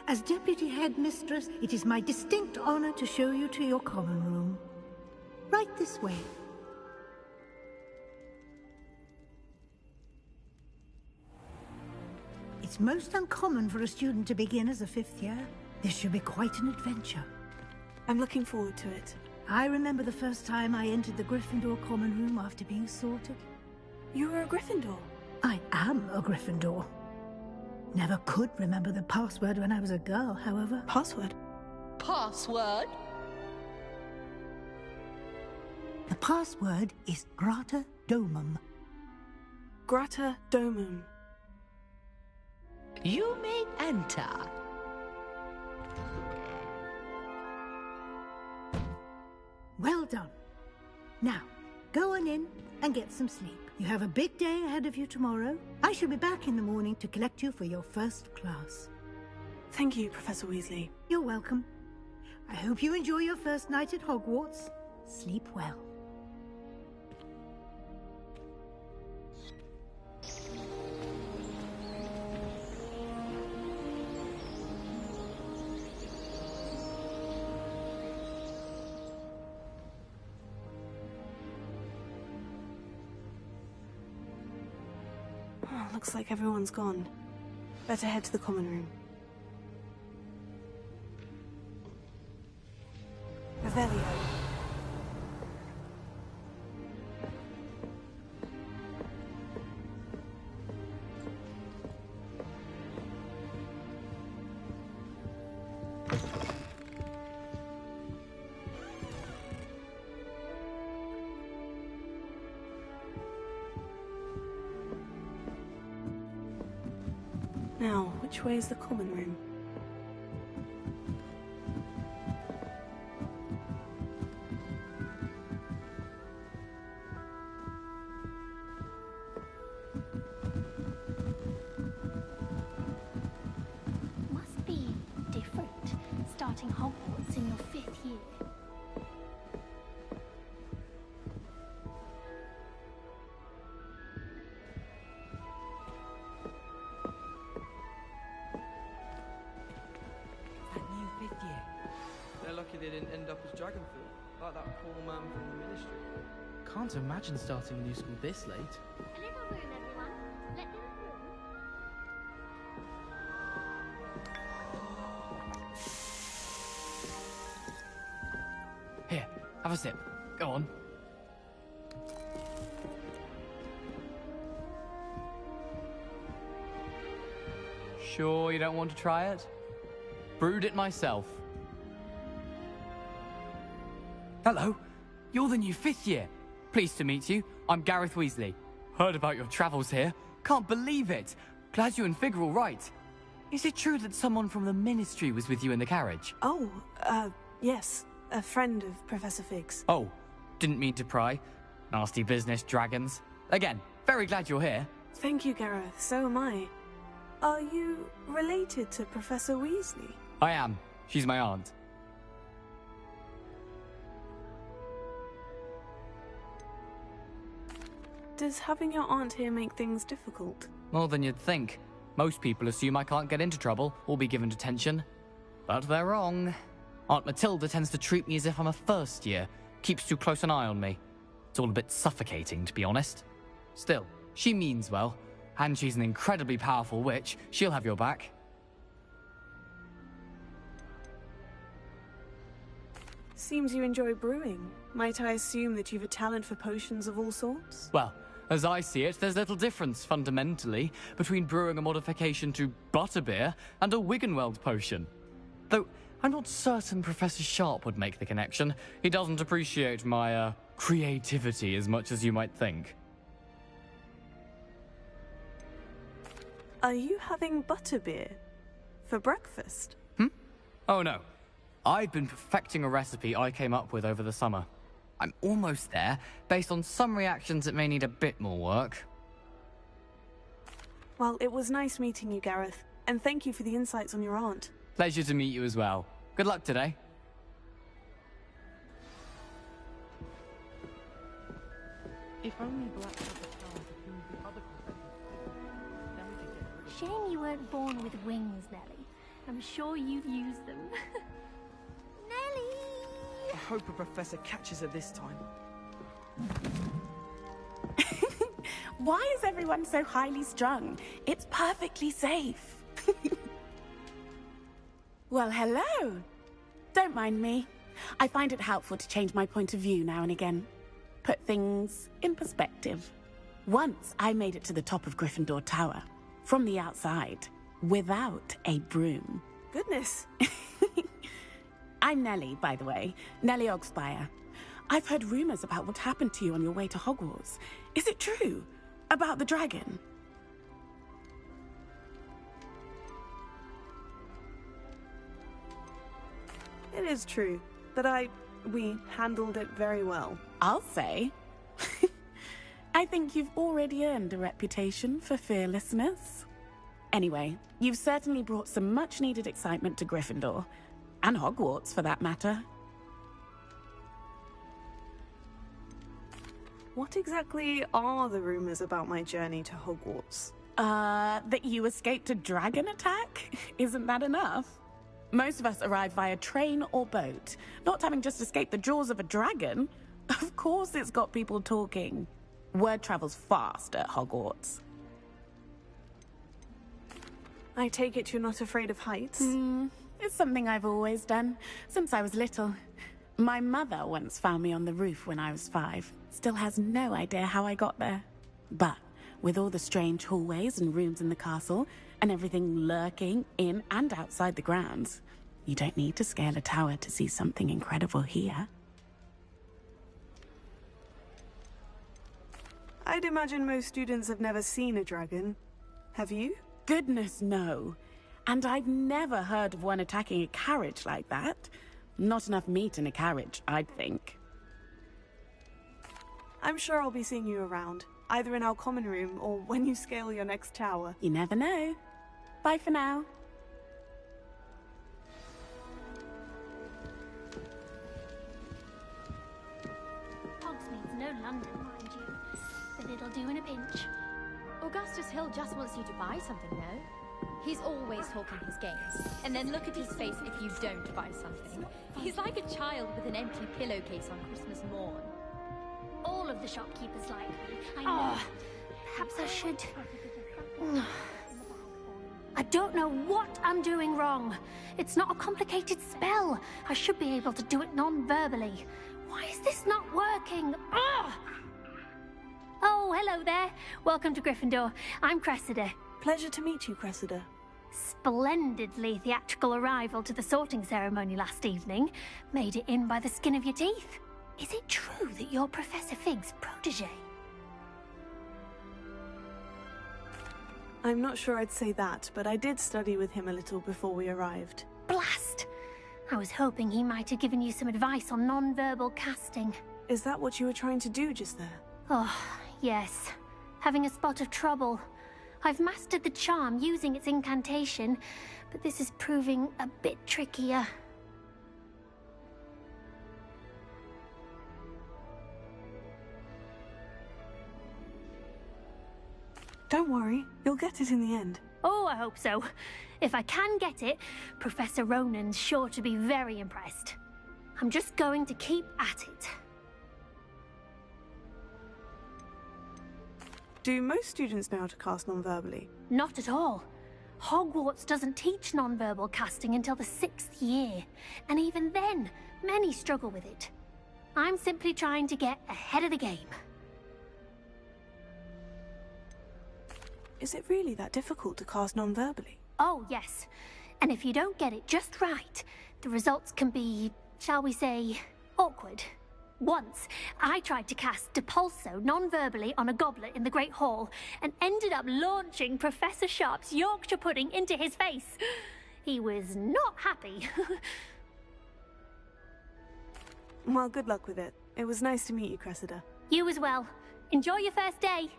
As Deputy Headmistress, it is my distinct honor to show you to your common room. Right this way. It's most uncommon for a student to begin as a fifth year. This should be quite an adventure. I'm looking forward to it. I remember the first time I entered the Gryffindor common room after being sorted. You were a Gryffindor? I am a Gryffindor. Never could remember the password when I was a girl, however. Password? Password? The password is Grata Domum. Grata Domum. You may enter. Well done. Now, go on in and get some sleep. You have a big day ahead of you tomorrow. I shall be back in the morning to collect you for your first class. Thank you, Professor Weasley. You're welcome. I hope you enjoy your first night at Hogwarts. Sleep well. Oh, looks like everyone's gone. Better head to the common room. Revelio. Now, which way is the common room? Must be different, starting Hogwarts in your 5th year. that new 5th year? They're lucky they didn't end up as Dragonfield, like that poor man from the Ministry. Can't imagine starting a new school this late. A little room, everyone. Let them through. Here, have a sip. Go on. Sure you don't want to try it? Brewed it myself. Hello, you're the new 5th year. Pleased to meet you. I'm Gareth Weasley. Heard about your travels here. Can't believe it. Glad you and Fig are all right. Is it true that someone from the Ministry was with you in the carriage? Oh, yes. A friend of Professor Fig's. Oh, didn't mean to pry. Nasty business, dragons. Again, very glad you're here. Thank you, Gareth. So am I. Are you related to Professor Weasley? I am. She's my aunt. Does having your aunt here make things difficult? More than you'd think. Most people assume I can't get into trouble or be given detention. But they're wrong. Aunt Matilda tends to treat me as if I'm a first year. Keeps too close an eye on me. It's all a bit suffocating, to be honest. Still, she means well. And she's an incredibly powerful witch. She'll have your back. Seems you enjoy brewing. Might I assume that you've a talent for potions of all sorts? Well, as I see it, there's little difference, fundamentally, between brewing a modification to butterbeer and a Wiggenweld potion. Though, I'm not certain Professor Sharp would make the connection. He doesn't appreciate my, creativity as much as you might think. Are you having butterbeer? For breakfast? Oh no. I've been perfecting a recipe I came up with over the summer. I'm almost there, based on some reactions that may need a bit more work. Well, it was nice meeting you, Gareth. And thank you for the insights on your aunt. Pleasure to meet you as well. Good luck today. If only Blackwood had found who the other professors, then we could get rid of Shame you weren't born with wings, Nellie. I'm sure you'd use them. Nellie! I hope a professor catches her this time. Why is everyone so highly strung? It's perfectly safe. Well, hello. Don't mind me. I find it helpful to change my point of view now and again. Put things in perspective. Once I made it to the top of Gryffindor Tower, from the outside, without a broom. Goodness. I'm Nellie, by the way. Nellie Ogspire. I've heard rumors about what happened to you on your way to Hogwarts. Is it true? About the dragon? It is true, but we handled it very well. I'll say. I think you've already earned a reputation for fearlessness. Anyway, you've certainly brought some much-needed excitement to Gryffindor. And Hogwarts, for that matter. What exactly are the rumors about my journey to Hogwarts? That you escaped a dragon attack? Isn't that enough? Most of us arrive via train or boat, not having just escaped the jaws of a dragon. Of course it's got people talking. Word travels fast at Hogwarts. I take it you're not afraid of heights? It's something I've always done, since I was little. My mother once found me on the roof when I was 5. Still has no idea how I got there. But with all the strange hallways and rooms in the castle, and everything lurking in and outside the grounds, you don't need to scale a tower to see something incredible here. I'd imagine most students have never seen a dragon. Have you? Goodness, no. And I've never heard of one attacking a carriage like that. Not enough meat in a carriage, I'd think. I'm sure I'll be seeing you around, either in our common room or when you scale your next tower. You never know. Bye for now. Hogsmeade's no London, mind you, but it'll do in a pinch. Augustus Hill just wants you to buy something, though. He's always talking his game. And then look at his face if you don't buy something. He's like a child with an empty pillowcase on Christmas morn. All of the shopkeepers like me. I know. Perhaps I should... I don't know what I'm doing wrong. It's not a complicated spell. I should be able to do it non-verbally. Why is this not working? Ugh! Oh, hello there. Welcome to Gryffindor. I'm Cressida. Pleasure to meet you, Cressida. Splendidly theatrical arrival to the sorting ceremony last evening. Made it in by the skin of your teeth. Is it true that you're Professor Fig's protege? I'm not sure I'd say that, but I did study with him a little before we arrived. Blast! I was hoping he might have given you some advice on non-verbal casting. Is that what you were trying to do just there? Oh, yes. Having a spot of trouble. I've mastered the charm using its incantation, but this is proving a bit trickier. Don't worry, you'll get it in the end. Oh, I hope so. If I can get it, Professor Ronan's sure to be very impressed. I'm just going to keep at it. Do most students know how to cast non-verbally? Not at all. Hogwarts doesn't teach non-verbal casting until the 6th year, and even then, many struggle with it. I'm simply trying to get ahead of the game. Is it really that difficult to cast non-verbally? Oh, yes. And if you don't get it just right, the results can be, shall we say, awkward. Once, I tried to cast Depulso non-verbally on a goblet in the Great Hall and ended up launching Professor Sharp's Yorkshire pudding into his face. He was not happy. Well, good luck with it. It was nice to meet you, Cressida. You as well. Enjoy your first day.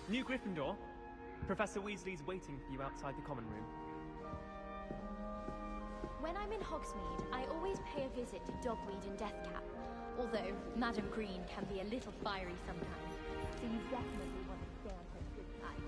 New Gryffindor, Professor Weasley's waiting for you outside the common room. When I'm in Hogsmeade, I always pay a visit to Dogweed and Deathcap. Although Madam Green can be a little fiery sometimes, so you definitely want to stay on her good side.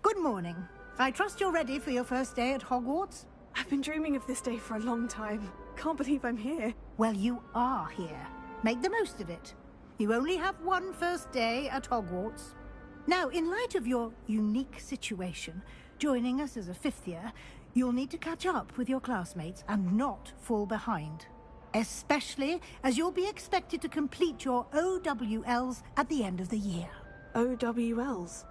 Good morning. I trust you're ready for your first day at Hogwarts? I've been dreaming of this day for a long time. Can't believe I'm here. Well, you are here. Make the most of it. You only have one first day at Hogwarts. Now, in light of your unique situation, joining us as a 5th year, you'll need to catch up with your classmates and not fall behind. Especially as you'll be expected to complete your OWLs at the end of the year. OWLs?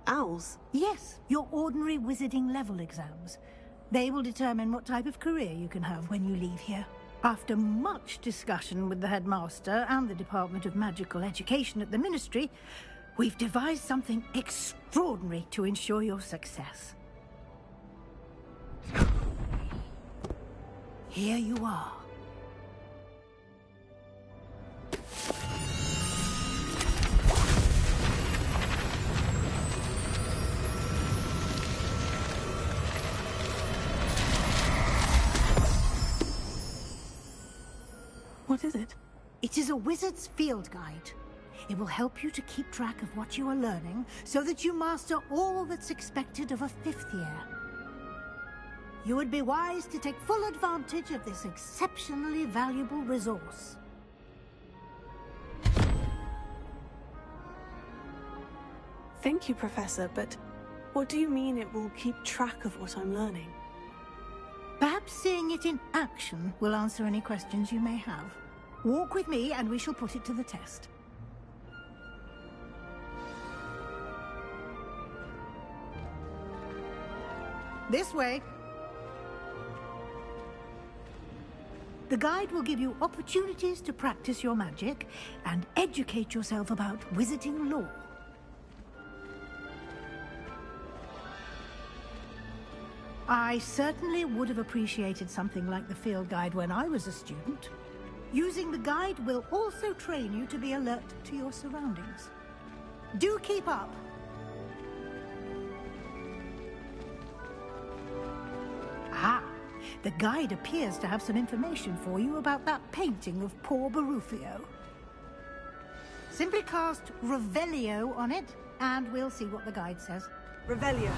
Owls? Yes, your ordinary wizarding level exams. They will determine what type of career you can have when you leave here. After much discussion with the headmaster and the Department of Magical Education at the Ministry, we've devised something extraordinary to ensure your success. Here you are. What is it? It is a wizard's field guide. It will help you to keep track of what you are learning so that you master all that's expected of a 5th year. You would be wise to take full advantage of this exceptionally valuable resource. Thank you, Professor, but what do you mean it will keep track of what I'm learning? Perhaps seeing it in action will answer any questions you may have. Walk with me and we shall put it to the test. This way. The guide will give you opportunities to practice your magic and educate yourself about wizarding lore. I certainly would have appreciated something like the field guide when I was a student. Using the guide will also train you to be alert to your surroundings. Do keep up. The guide appears to have some information for you about that painting of poor Barufio. Simply cast Revelio on it, and we'll see what the guide says. Revelio.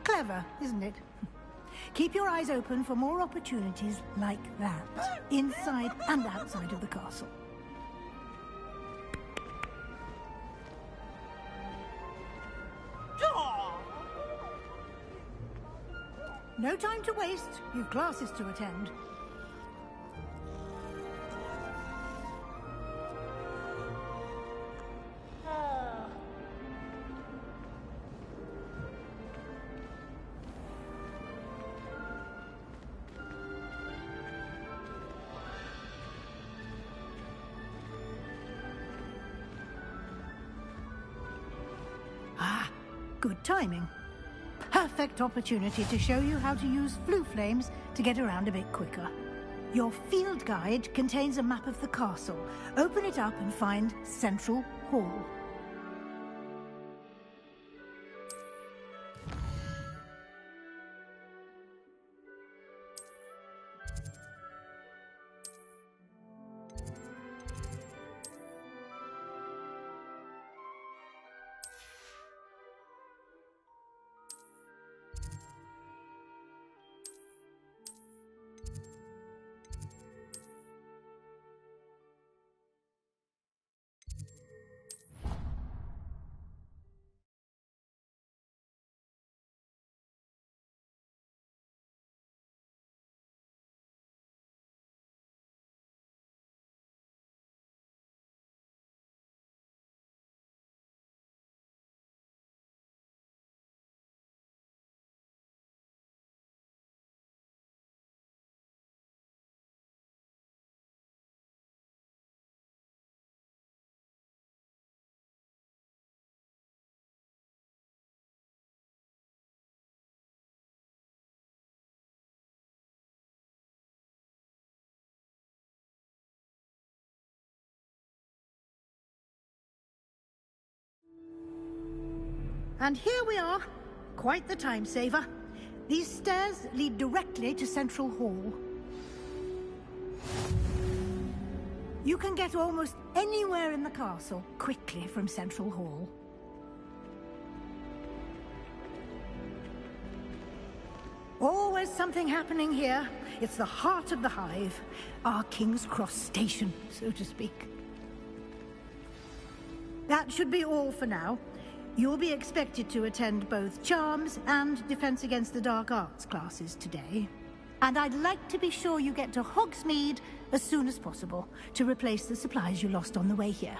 Clever, isn't it? Keep your eyes open for more opportunities like that, inside and outside of the castle. No time to waste. You've classes to attend. Good timing. Perfect opportunity to show you how to use flue flames to get around a bit quicker. Your field guide contains a map of the castle. Open it up and find Central Hall. And here we are. Quite the time saver. These stairs lead directly to Central Hall. You can get almost anywhere in the castle quickly from Central Hall. Always something happening here. It's the heart of the hive. Our King's Cross station, so to speak. That should be all for now. You'll be expected to attend both Charms and Defense Against the Dark Arts classes today. And I'd like to be sure you get to Hogsmeade as soon as possible to replace the supplies you lost on the way here.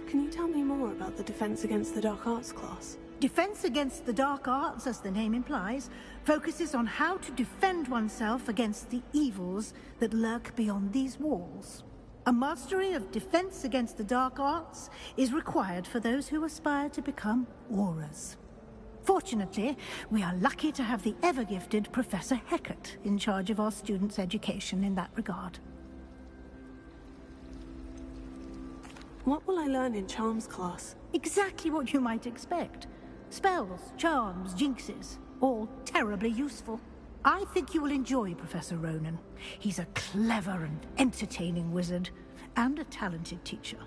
Can you tell me more about the Defense Against the Dark Arts class? Defense Against the Dark Arts, as the name implies, focuses on how to defend oneself against the evils that lurk beyond these walls. A mastery of Defense Against the Dark Arts is required for those who aspire to become Aurors. Fortunately, we are lucky to have the ever-gifted Professor Hecat in charge of our students' education in that regard. What will I learn in Charms class? Exactly what you might expect. Spells, charms, jinxes, all terribly useful. I think you will enjoy Professor Ronan. He's a clever and entertaining wizard, and a talented teacher.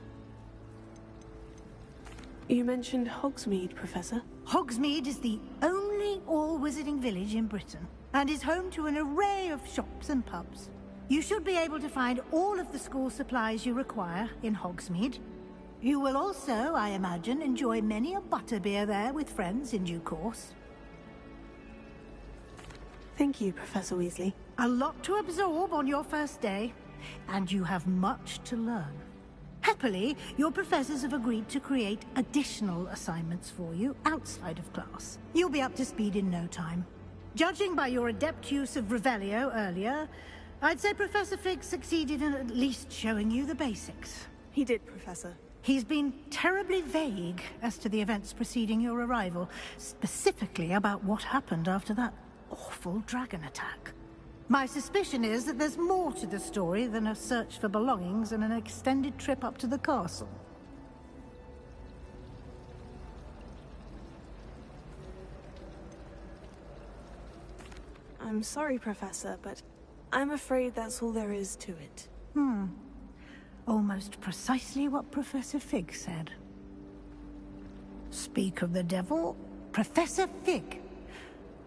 You mentioned Hogsmeade, Professor. Hogsmeade is the only all-wizarding village in Britain, and is home to an array of shops and pubs. You should be able to find all of the school supplies you require in Hogsmeade. You will also, I imagine, enjoy many a butterbeer there with friends in due course. Thank you, Professor Weasley. A lot to absorb on your first day, and you have much to learn. Happily, your professors have agreed to create additional assignments for you outside of class. You'll be up to speed in no time. Judging by your adept use of Revelio earlier, I'd say Professor Fig succeeded in at least showing you the basics. He did, Professor. He's been terribly vague as to the events preceding your arrival, specifically about what happened after that awful dragon attack. My suspicion is that there's more to the story than a search for belongings and an extended trip up to the castle. I'm sorry, Professor, but I'm afraid that's all there is to it. Almost precisely what Professor Fig said. Speak of the devil, Professor Fig.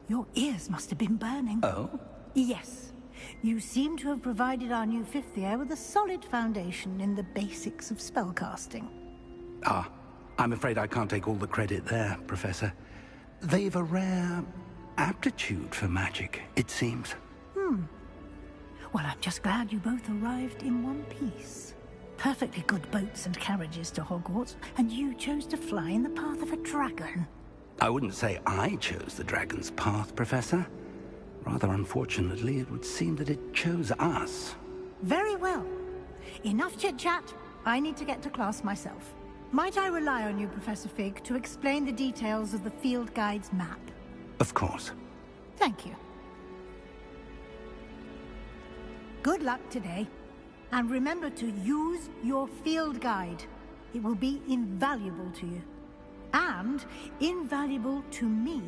Your ears must have been burning. Oh? Yes. You seem to have provided our new fifth year with a solid foundation in the basics of spellcasting. Ah, I'm afraid I can't take all the credit there, Professor. They've a rare aptitude for magic, it seems. Well, I'm just glad you both arrived in one piece. Perfectly good boats and carriages to Hogwarts, and you chose to fly in the path of a dragon. I wouldn't say I chose the dragon's path, Professor. Rather unfortunately, it would seem that it chose us. Very well. Enough chit-chat. I need to get to class myself. Might I rely on you, Professor Fig, to explain the details of the field guide's map? Of course. Thank you. Good luck today. And remember to use your field guide. It will be invaluable to you. And invaluable to me,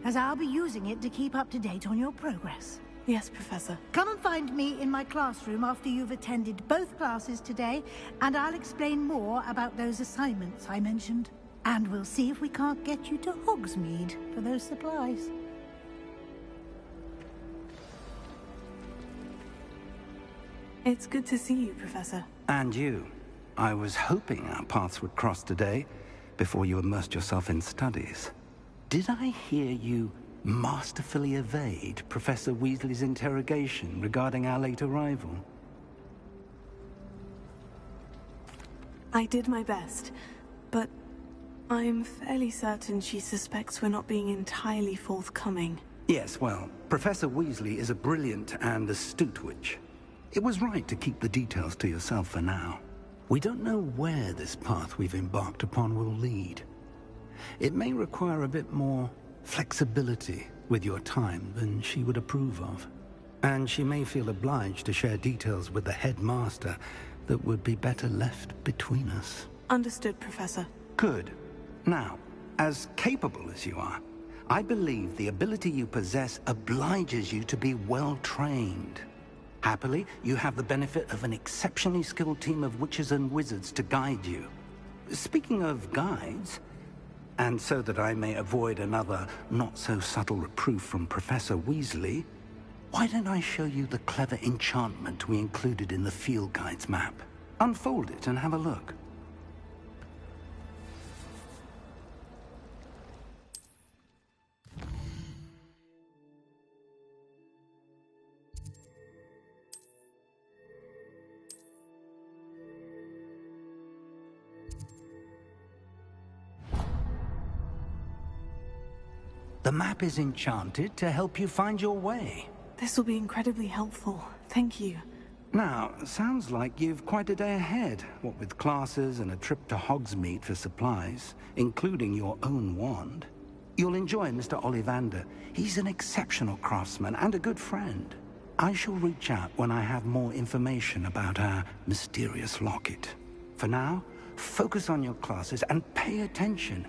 as I'll be using it to keep up to date on your progress. Yes, Professor. Come and find me in my classroom after you've attended both classes today, and I'll explain more about those assignments I mentioned. And we'll see if we can't get you to Hogsmeade for those supplies. It's good to see you, Professor. And you. I was hoping our paths would cross today, before you immersed yourself in studies. Did I hear you masterfully evade Professor Weasley's interrogation regarding our late arrival? I did my best, but I'm fairly certain she suspects we're not being entirely forthcoming. Yes, well, Professor Weasley is a brilliant and astute witch. It was right to keep the details to yourself for now. We don't know where this path we've embarked upon will lead. It may require a bit more flexibility with your time than she would approve of. And she may feel obliged to share details with the headmaster that would be better left between us. Understood, Professor. Good. Now, as capable as you are, I believe the ability you possess obliges you to be well trained. Happily, you have the benefit of an exceptionally skilled team of witches and wizards to guide you. Speaking of guides, and so that I may avoid another not-so-subtle reproof from Professor Weasley, why don't I show you the clever enchantment we included in the field guide's map? Unfold it and have a look. The map is enchanted to help you find your way. This will be incredibly helpful. Thank you. Now, sounds like you've quite a day ahead, what with classes and a trip to Hogsmeade for supplies, including your own wand. You'll enjoy Mr. Ollivander. He's an exceptional craftsman and a good friend. I shall reach out when I have more information about our mysterious locket. For now, focus on your classes and pay attention.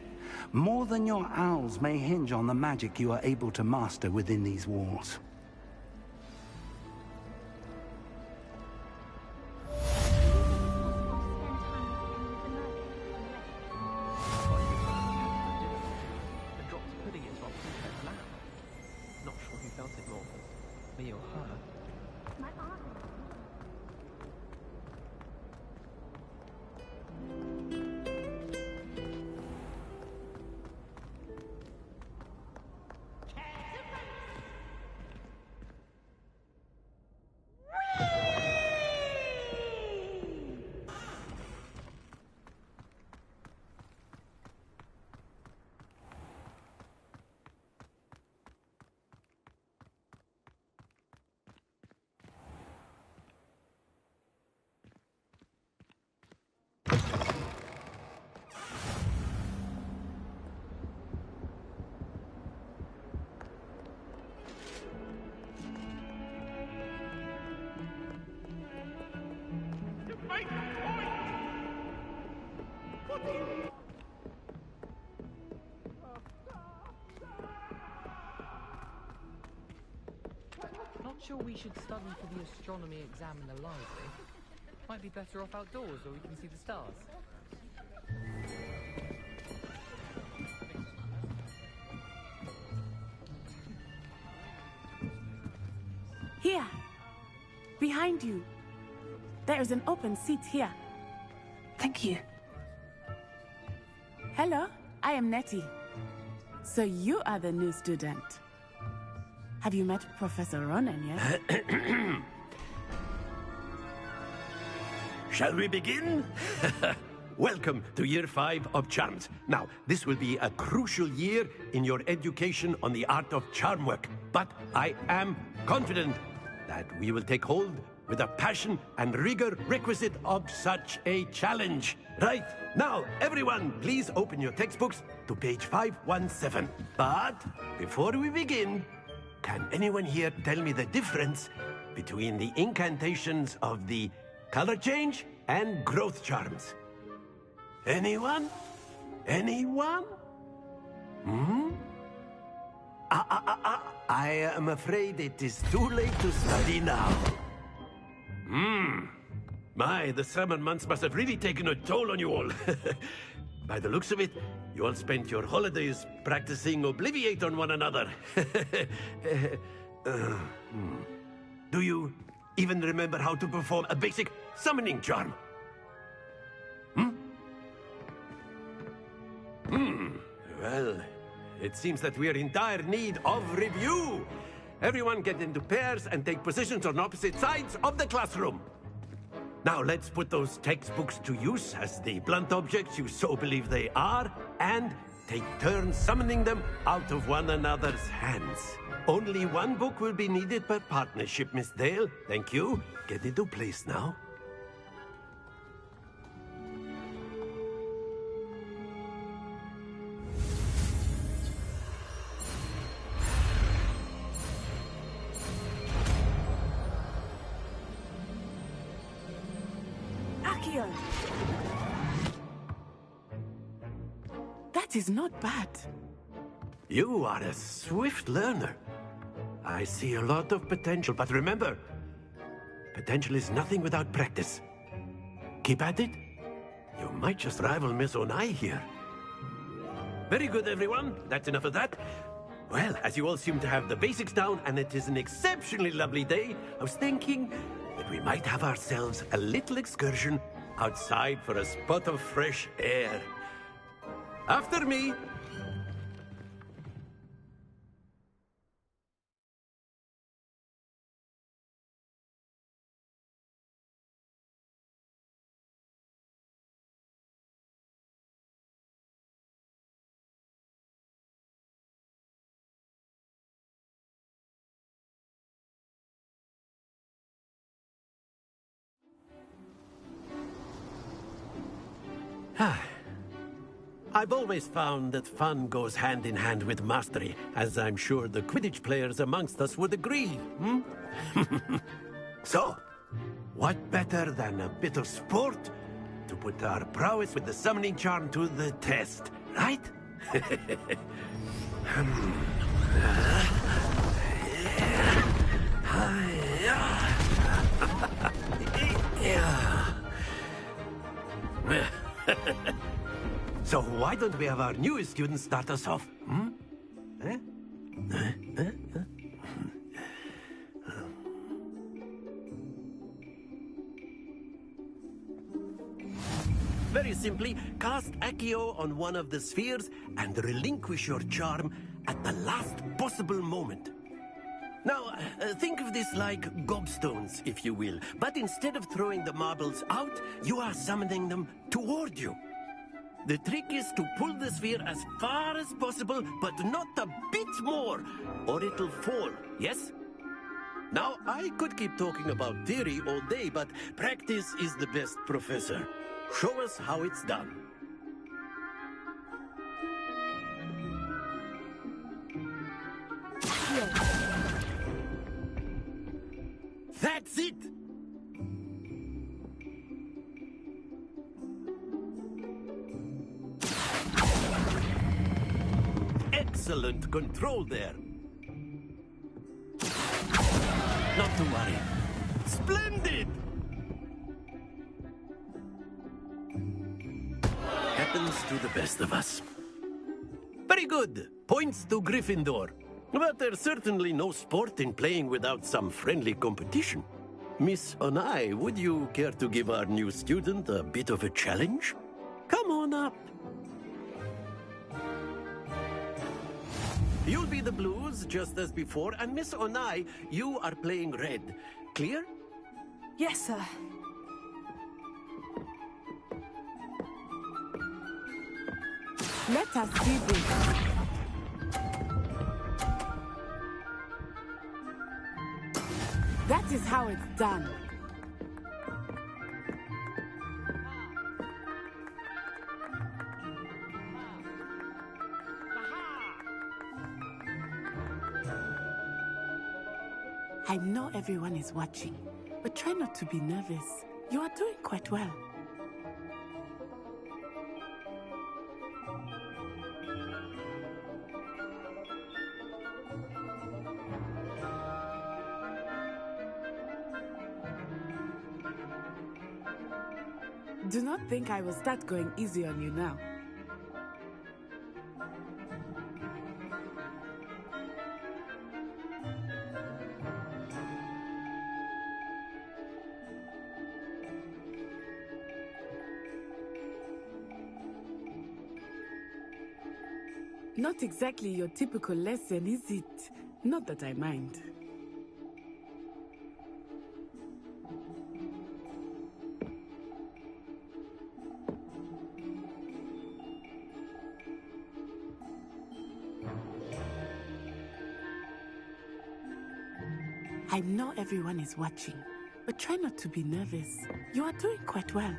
More than your owls may hinge on the magic you are able to master within these walls. The drops pudding is what we fed lamb. Not sure who felt it more, me or her. not sure we should study for the astronomy exam in the library. Might be better off outdoors where we can see the stars. Here. Behind you. There is an open seat here. Thank you. Hello, I am Nettie. So you are the new student. Have you met Professor Ronan yet? Shall we begin? Welcome to Year 5 of Charms. Now, this will be a crucial year in your education on the art of charm work. But I am confident that we will take hold with the passion and rigor requisite of such a challenge. Right, now, everyone, please open your textbooks to page 517. But before we begin, can anyone here tell me the difference between the incantations of the color change and growth charms? Anyone? Anyone? I am afraid it is too late to study now. My, the summer months must have really taken a toll on you all. By the looks of it, you all spent your holidays practicing Obliviate on one another. Do you even remember how to perform a basic summoning charm? Well, it seems that we are in dire need of review. Everyone get into pairs and take positions on opposite sides of the classroom. Now let's put those textbooks to use as the blunt objects you so believe they are, and take turns summoning them out of one another's hands. Only one book will be needed per partnership, Miss Dale. Thank you. Get into place now. That is not bad. You are a swift learner. I see a lot of potential, but remember, potential is nothing without practice. Keep at it. You might just rival Miss Onai here. Very good, everyone. That's enough of that. Well, as you all seem to have the basics down, and it is an exceptionally lovely day, I was thinking that we might have ourselves a little excursion outside for a spot of fresh air. After me. I've always found that fun goes hand in hand with mastery, as I'm sure the Quidditch players amongst us would agree. So, what better than a bit of sport to put our prowess with the summoning charm to the test, right? So why don't we have our newest student start us off? Very simply, cast Accio on one of the spheres and relinquish your charm at the last possible moment. Now, think of this like gobstones, if you will. But instead of throwing the marbles out, you are summoning them toward you. The trick is to pull the sphere as far as possible, but not a bit more, or it'll fall, yes? Now, I could keep talking about theory all day, but practice is the best professor. Show us how it's done. That's it! Excellent control there. Not to worry. Splendid! Happens to the best of us. Very good. Points to Gryffindor. But there's certainly no sport in playing without some friendly competition. Miss Onai, would you care to give our new student a bit of a challenge? Come on up. You'll be the blues, just as before, and Miss Onai, you are playing red. Clear? Yes, sir. Let us see this. That is how it's done. I know everyone is watching, but try not to be nervous. You are doing quite well. Do not think I will start going easy on you now. Not exactly your typical lesson, is it? Not that I mind. I know everyone is watching, but try not to be nervous. You are doing quite well.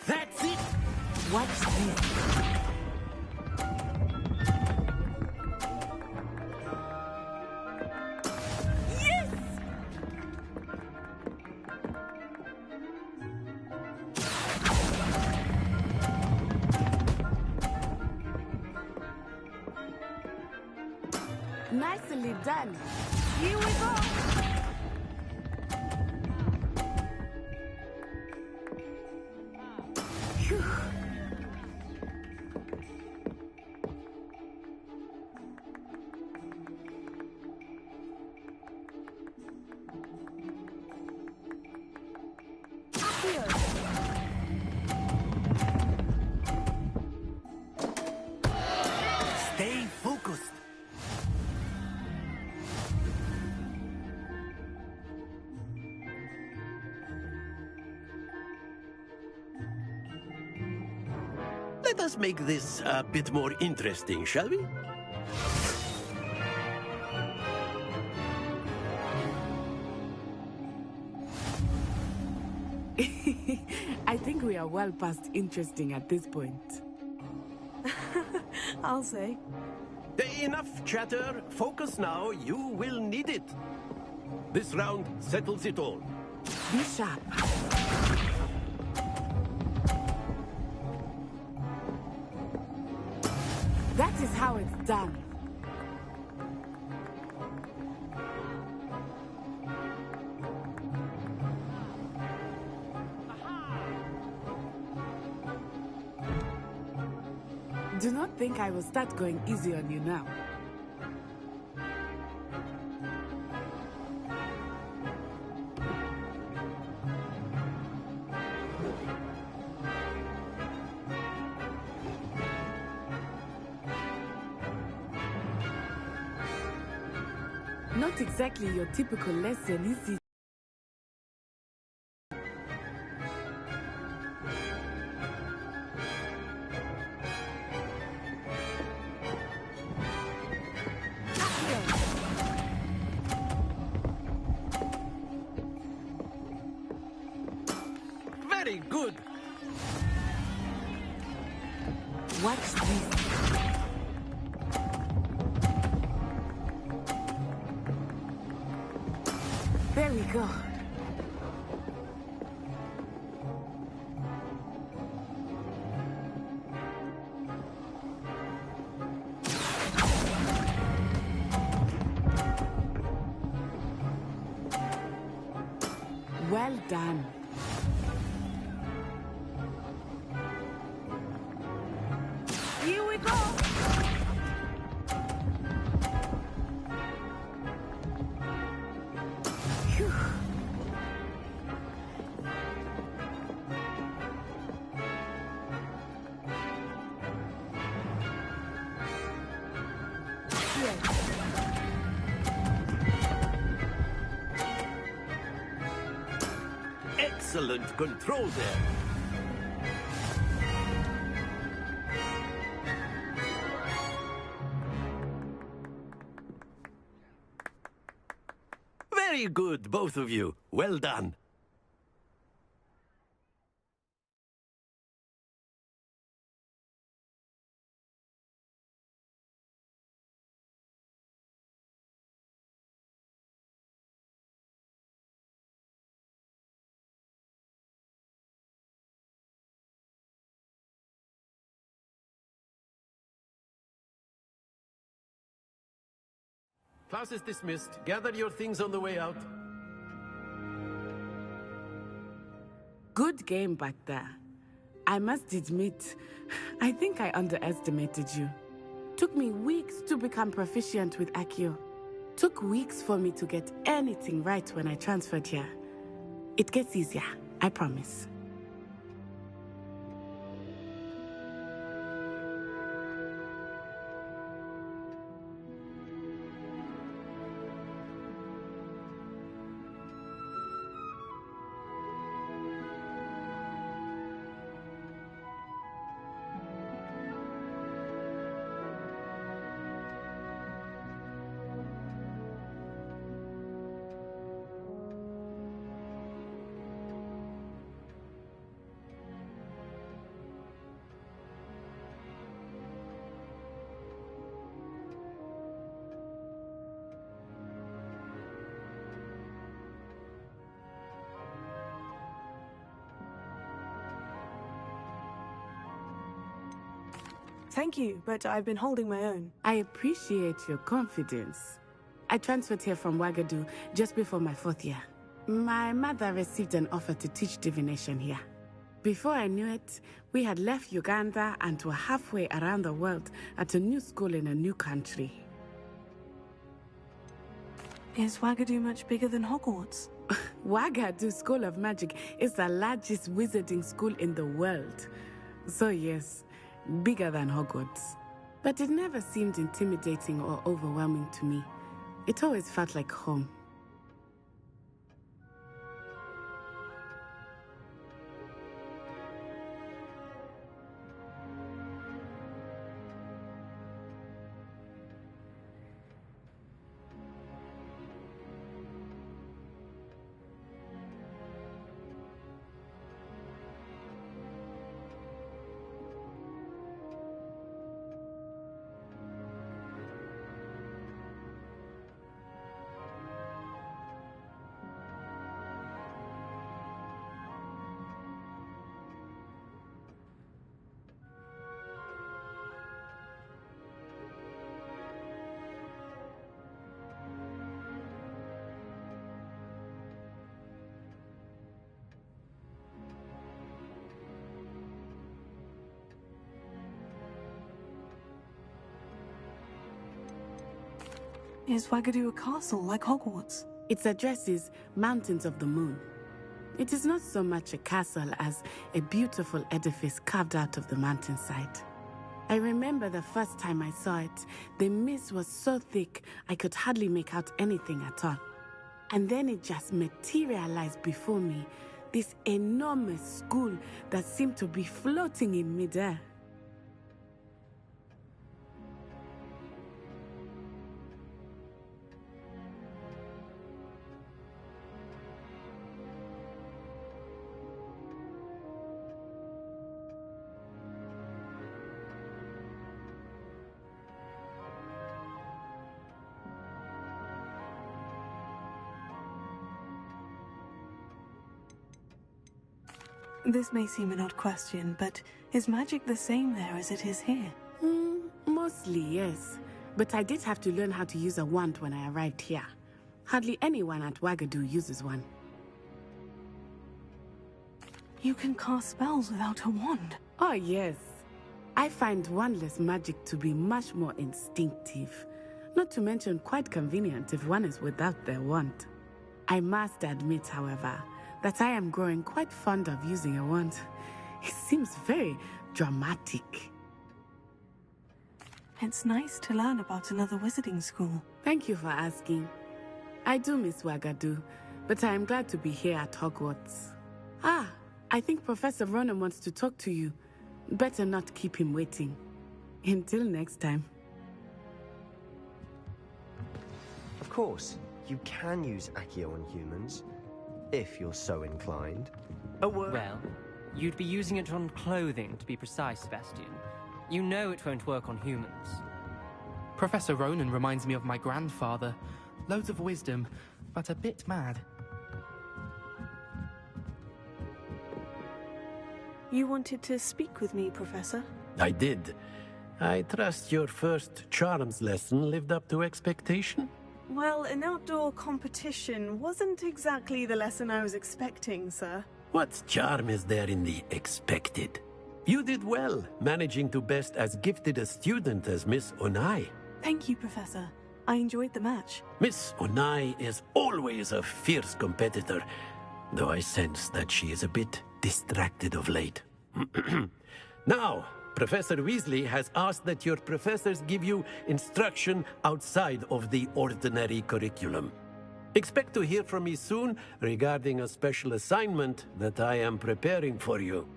That's it! Watch this. Nicely done. Here we go. Phew. Stay focused. Let us make this a bit more interesting, shall we? I think we are well past interesting at this point. I'll say. Enough chatter. Focus now. You will need it. This round settles it all. Be sharp. That is how it's done. Do not think I will start going easy on you now. Not exactly your typical lesson, is it? Very good. Watch this. There we go. Well done. Here we go. Phew. Excellent control there. Very good, both of you. Well done. Class is dismissed. Gather your things on the way out. Good game back there. I must admit, I think I underestimated you. Took me weeks to become proficient with Accio. Took weeks for me to get anything right when I transferred here. It gets easier, I promise. Thank you, but I've been holding my own. I appreciate your confidence. I transferred here from Wagadu just before my 4th year. My mother received an offer to teach divination here. Before I knew it, we had left Uganda and were halfway around the world at a new school in a new country. Is Wagadu much bigger than Hogwarts? Wagadu School of Magic is the largest wizarding school in the world. So yes, bigger than Hogwarts. But it never seemed intimidating or overwhelming to me. It always felt like home. Is Wagadu a castle like Hogwarts? Its address is Mountains of the Moon. It is not so much a castle as a beautiful edifice carved out of the mountainside. I remember the first time I saw it, the mist was so thick I could hardly make out anything at all. And then it just materialized before me, this enormous school that seemed to be floating in midair. This may seem an odd question, but is magic the same there as it is here? Mostly, yes. But I did have to learn how to use a wand when I arrived here. Hardly anyone at Wagadu uses one. You can cast spells without a wand? Oh, yes. I find wandless magic to be much more instinctive. Not to mention quite convenient if one is without their wand. I must admit, however, that I am growing quite fond of using a wand. It seems very dramatic. It's nice to learn about another wizarding school. Thank you for asking. I do miss Wagadu, but I am glad to be here at Hogwarts. Ah, I think Professor Ronan wants to talk to you. Better not keep him waiting. Until next time. Of course, you can use Accio on humans, if you're so inclined. Well, you'd be using it on clothing, to be precise, Sebastian. You know it won't work on humans. Professor Ronan reminds me of my grandfather. Loads of wisdom, but a bit mad. You wanted to speak with me, Professor? I did. I trust your first charms lesson lived up to expectation? Well, an outdoor competition wasn't exactly the lesson I was expecting, sir. What charm is there in the expected? You did well, managing to best as gifted a student as Miss Onai. Thank you, Professor. I enjoyed the match. Miss Onai is always a fierce competitor, though I sense that she is a bit distracted of late. Now, Professor Weasley has asked that your professors give you instruction outside of the ordinary curriculum. Expect to hear from me soon regarding a special assignment that I am preparing for you.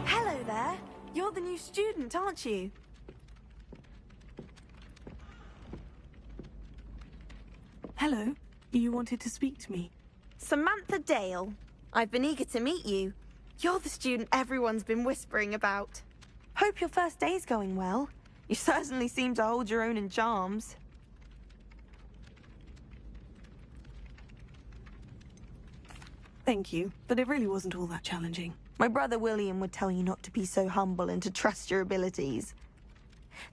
Hello there. You're the new student, aren't you? Hello. You wanted to speak to me. Samantha Dale. I've been eager to meet you. You're the student everyone's been whispering about. Hope your first day's going well. You certainly seem to hold your own in charms. Thank you, but it really wasn't all that challenging. My brother William would tell you not to be so humble and to trust your abilities.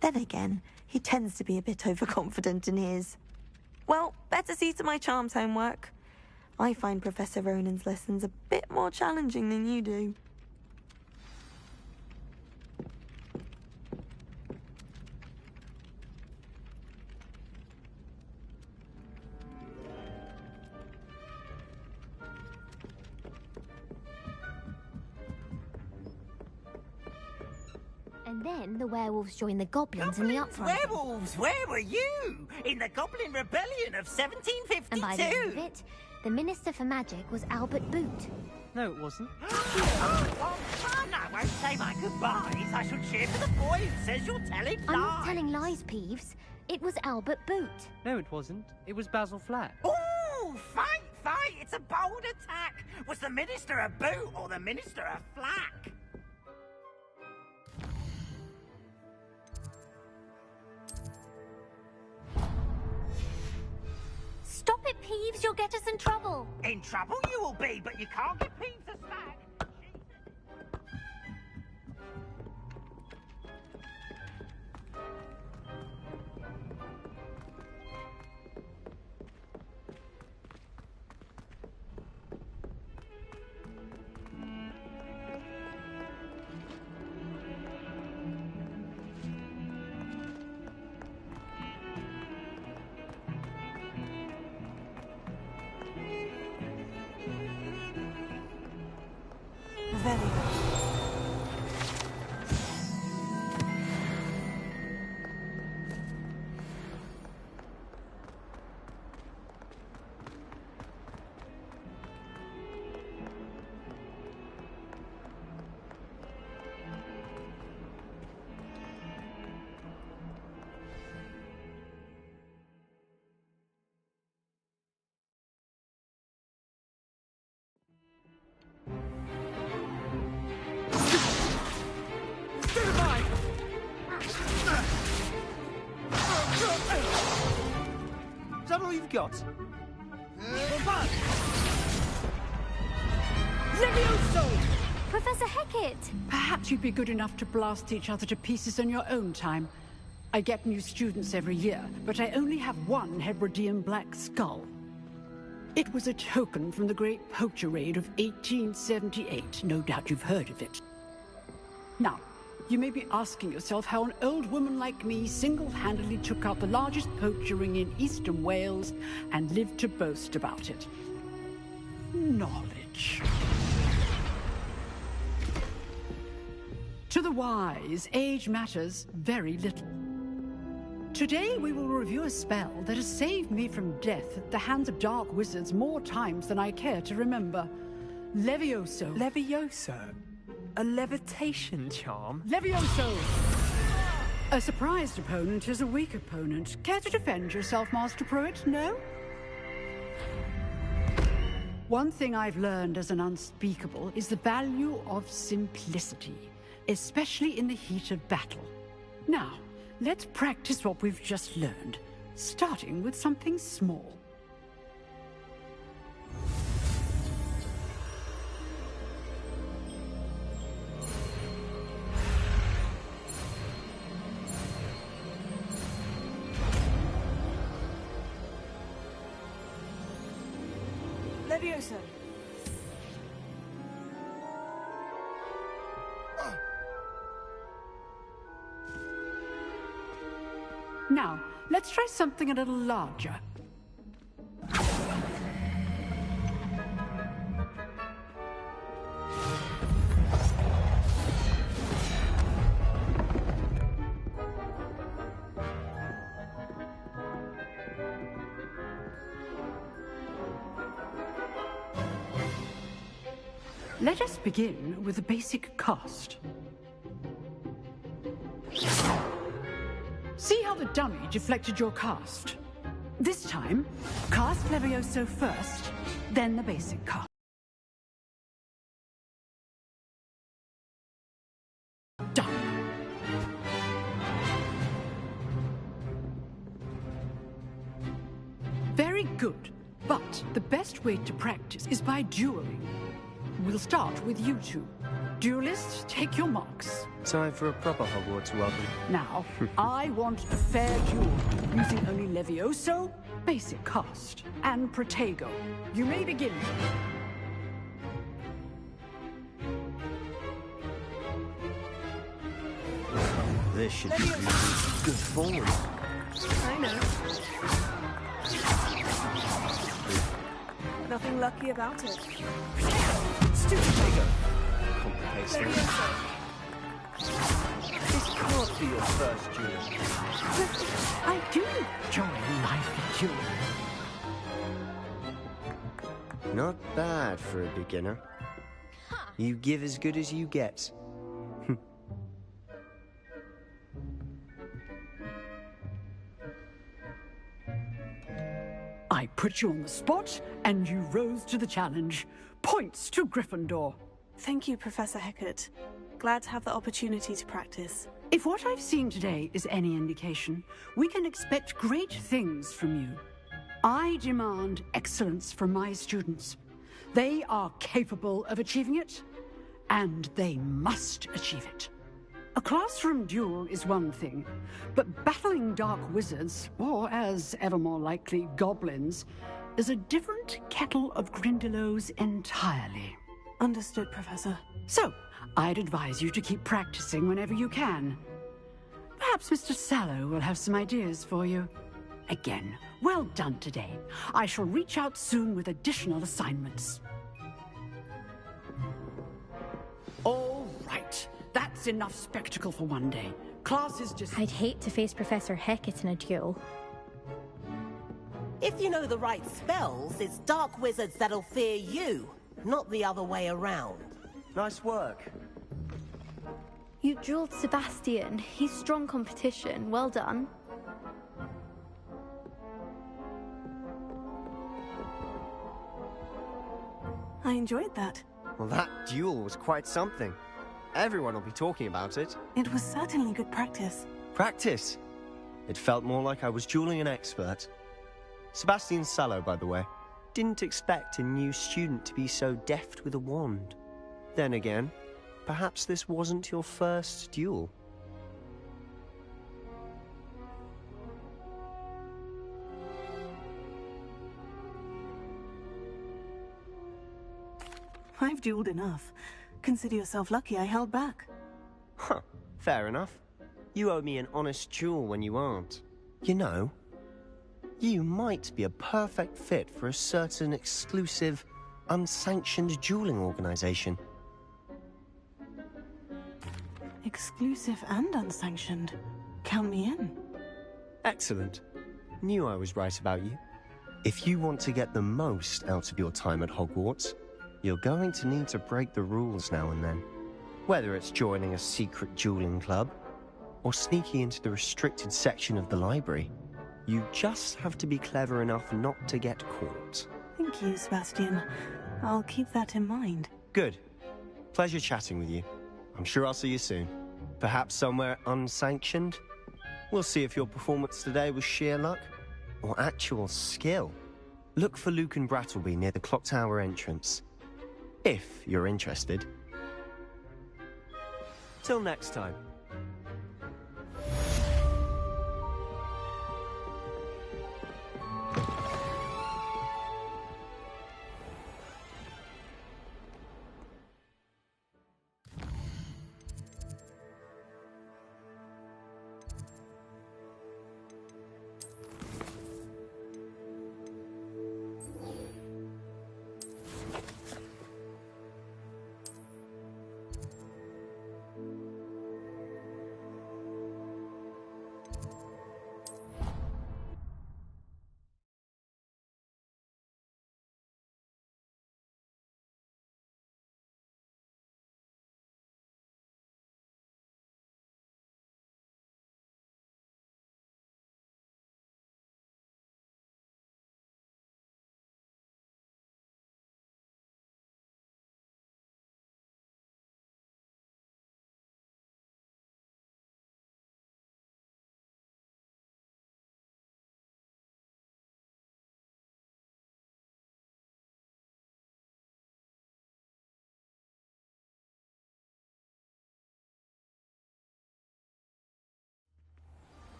Then again, he tends to be a bit overconfident in his. Well, better see to my charms homework. I find Professor Ronan's lessons a bit more challenging than you do. And then the werewolves joined the goblins in the uprising. Werewolves, where were you? In the Goblin Rebellion of 1752? And by the end of it, the Minister for Magic was Albert Boot. No, it wasn't. Oh, fun! I won't say my goodbyes. I shall cheer for the boy who says you're telling lies. I'm not telling lies, Peeves. It was Albert Boot. No, it wasn't. It was Basil Flack. Ooh, fight, fight! It's a bold attack. Was the Minister a boot or the Minister a flack? Stop it, Peeves. You'll get us in trouble. In trouble you will be, but you can't get Peeves a snack. that all you've got? Levioso! Professor Hecat! Perhaps you'd be good enough to blast each other to pieces in your own time. I get new students every year, but I only have one Hebridean black skull. It was a token from the Great Poacher Raid of 1878. No doubt you've heard of it. Now, you may be asking yourself how an old woman like me single-handedly took out the largest poacher ring in eastern Wales and lived to boast about it. Knowledge. To the wise, age matters very little. Today we will review a spell that has saved me from death at the hands of dark wizards more times than I care to remember. Levioso. Levioso? A levitation charm? Levioso! A surprised opponent is a weak opponent. Care to defend yourself, Master Pruitt? No? One thing I've learned as an unspeakable is the value of simplicity, especially in the heat of battle. Now, let's practice what we've just learned, starting with something small. Levioso. Now, let's try something a little larger. Let us begin with a basic cast. See how the dummy deflected your cast? This time, cast Levioso first, then the basic cast. Done. Very good, but the best way to practice is by dueling. We'll start with you two. Duelists, take your marks. Time for a proper Hogwarts welcome. Now, I want a fair duel, using only Levioso, basic cast, and Protego. You may begin. This should be good form. I know. Nothing lucky about it. Stupid Protego. Complicates things. This can't be your first duel. I do enjoy life dueling. Not bad for a beginner. You give as good as you get. I put you on the spot, and you rose to the challenge. Points to Gryffindor. Thank you, Professor Hecat. Glad to have the opportunity to practice. If what I've seen today is any indication, we can expect great things from you. I demand excellence from my students. They are capable of achieving it, and they must achieve it. A classroom duel is one thing, but battling dark wizards, or as ever more likely, goblins, is a different kettle of Grindylows entirely. Understood, Professor. So, I'd advise you to keep practicing whenever you can. Perhaps Mr. Sallow will have some ideas for you. Again, well done today. I shall reach out soon with additional assignments. All right. That's enough spectacle for one day. Class is just... I'd hate to face Professor Hecat in a duel. If you know the right spells, it's dark wizards that'll fear you, not the other way around. Nice work. You dueled Sebastian. He's strong competition. Well done. I enjoyed that. Well, that duel was quite something. Everyone will be talking about it. It was certainly good practice. Practice? It felt more like I was dueling an expert. Sebastian Sallow, by the way. Didn't expect a new student to be so deft with a wand. Then again, perhaps this wasn't your first duel. I've dueled enough. Consider yourself lucky I held back. Huh, fair enough. You owe me an honest duel when you aren't. You know, you might be a perfect fit for a certain exclusive, unsanctioned dueling organization. Exclusive and unsanctioned. Count me in. Excellent. Knew I was right about you. If you want to get the most out of your time at Hogwarts, you're going to need to break the rules now and then. Whether it's joining a secret dueling club, or sneaking into the restricted section of the library, you just have to be clever enough not to get caught. Thank you, Sebastian. I'll keep that in mind. Good. Pleasure chatting with you. I'm sure I'll see you soon. Perhaps somewhere unsanctioned? We'll see if your performance today was sheer luck, or actual skill. Look for Luke and Brattleby near the clock tower entrance. If you're interested. Till next time.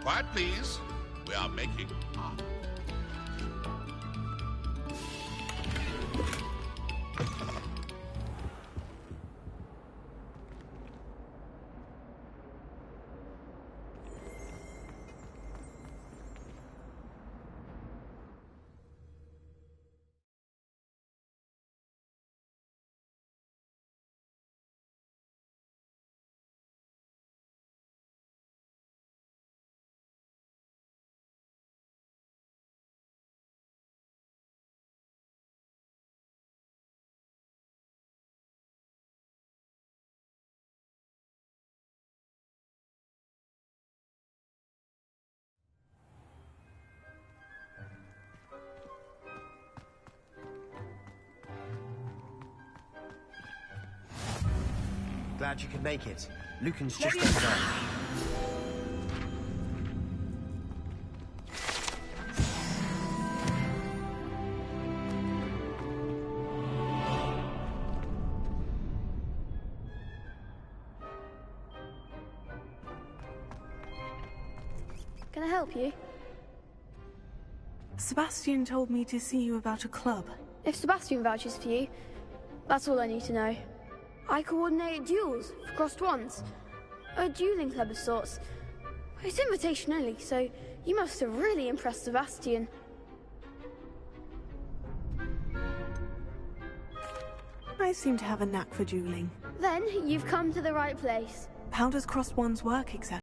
Quiet, please. We are making art. Glad you could make it. Lucan's just over there. Can I help you? Sebastian told me to see you about a club. If Sebastian vouches for you, that's all I need to know. I coordinate duels for crossed wands. A dueling club of sorts. It's invitation only, so you must have really impressed Sebastian. I seem to have a knack for dueling. Then you've come to the right place. How does crossed wands work exactly?